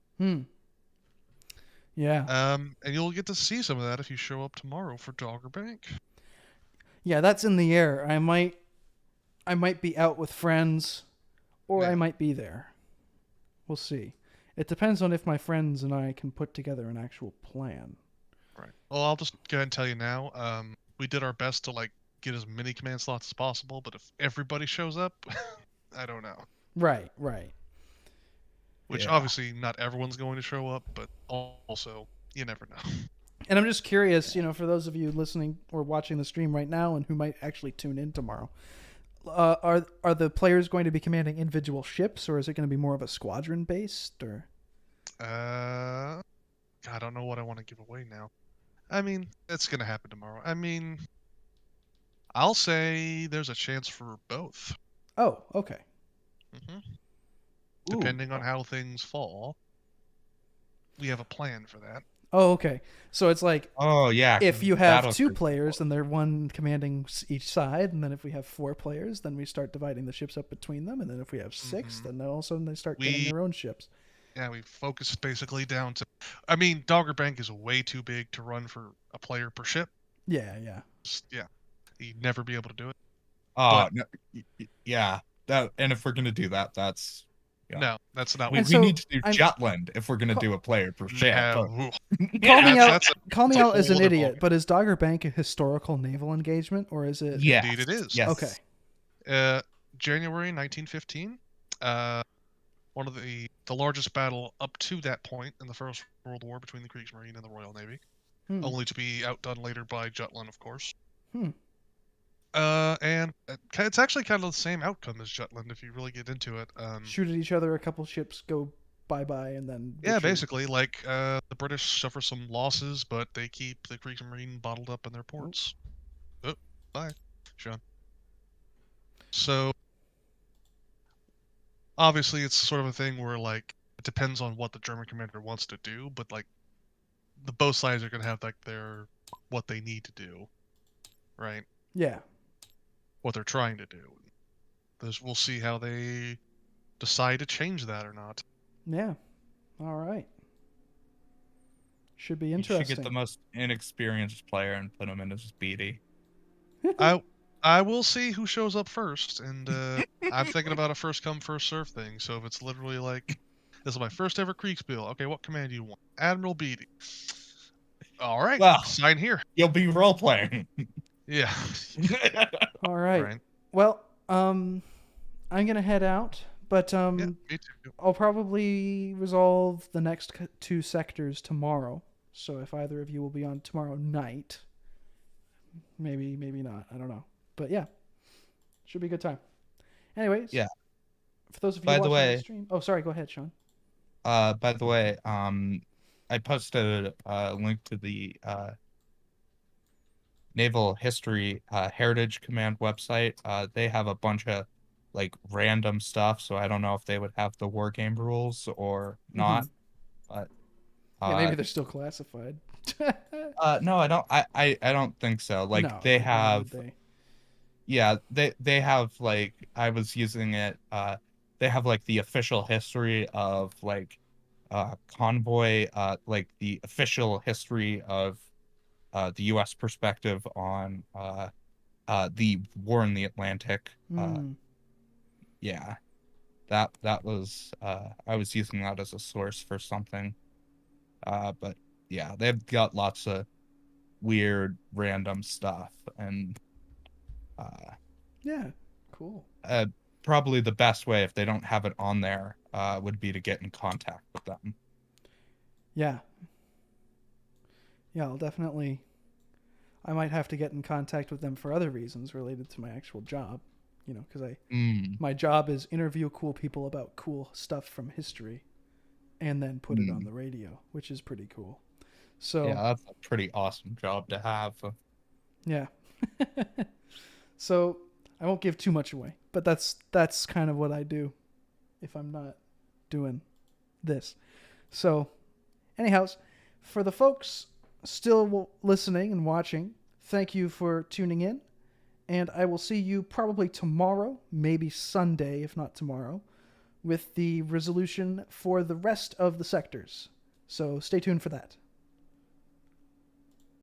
Yeah. And you'll get to see some of that if you show up tomorrow for Dogger Bank. Yeah, that's in the air. I might be out with friends, or I might be there. We'll see. It depends on if my friends and I can put together an actual plan. Right. Well, I'll just go ahead and tell you now. We did our best to like get as many command slots as possible, but if everybody shows up, I don't know. Right. Which obviously not everyone's going to show up, but also you never know. And I'm just curious, you know, for those of you listening or watching the stream right now and who might actually tune in tomorrow, are the players going to be commanding individual ships, or is it going to be more of a squadron based, or? I don't know what I want to give away now. I mean, it's going to happen tomorrow. I mean, I'll say there's a chance for both. Oh, okay. Depending on how things fall, we have a plan for that. Oh, okay. So it's like, if you have two players, then they're one commanding each side, and then if we have four players, then we start dividing the ships up between them, and then if we have six, then all of a sudden they start getting their own ships. Yeah, we focus basically down to. I mean, Dogger Bank is way too big to run for a player per ship. Yeah. Yeah, you'd never be able to do it. And if we're gonna do that, that's. Yeah. No, that's not. We need to do Jutland if we're going to do a player per ship. Call me out as an idiot, but is Dogger Bank a historical naval engagement, or is it? Yes. Indeed, it is. Yes. Okay. January 1915. One of the largest battle up to that point in the First World War between the Kriegsmarine and the Royal Navy, only to be outdone later by Jutland, of course. And it's actually kind of the same outcome as Jutland if you really get into it. Shoot at each other, a couple ships go bye-bye, and then... Yeah, basically, like, the British suffer some losses, but they keep the Kriegsmarine bottled up in their ports. Oh, bye, Sean. So, obviously, it's sort of a thing where, like, it depends on what the German commander wants to do, but, like, both sides are going to have, like, what they need to do, right? Yeah. What they're trying to do. We'll see how they decide to change that or not. Yeah. All right. Should be interesting. You should get the most inexperienced player and put him in as Beatty. I will see who shows up first, and I'm thinking about a first come first serve thing. So if it's literally like, this is my first ever Kriegspiel. Okay, what command do you want? Admiral Beatty. All right. Well, sign here. You'll be role playing. Yeah. All right. Well, I'm gonna head out, but me too. I'll probably resolve the next two sectors tomorrow. So if either of you will be on tomorrow night, maybe not. I don't know, but yeah, should be a good time. Anyways, yeah. For those of you watching the stream, oh sorry, go ahead, Sean. By the way, I posted a link to the Naval History Heritage Command website. They have a bunch of like random stuff, so I don't know if they would have the war game rules or not. But Yeah, maybe they're still classified. No, I don't. I don't think so. Like no, they like, have. Yeah, they have like I was using it. They have like the official history of like convoy. Like the official history of the U.S. perspective on the war in the Atlantic. Yeah, that was I was using that as a source for something. But yeah, they've got lots of weird random stuff and yeah, cool. Probably the best way if they don't have it on there would be to get in contact with them. Yeah. Yeah, I might have to get in contact with them for other reasons related to my actual job, you know, because my job is interview cool people about cool stuff from history and then put it on the radio, which is pretty cool. So yeah, that's a pretty awesome job to have. Yeah. So I won't give too much away, but that's kind of what I do if I'm not doing this. So anyhow, for the folks still listening and watching, thank you for tuning in, and I will see you probably tomorrow, maybe Sunday if not tomorrow, with the resolution for the rest of the sectors. So stay tuned for that.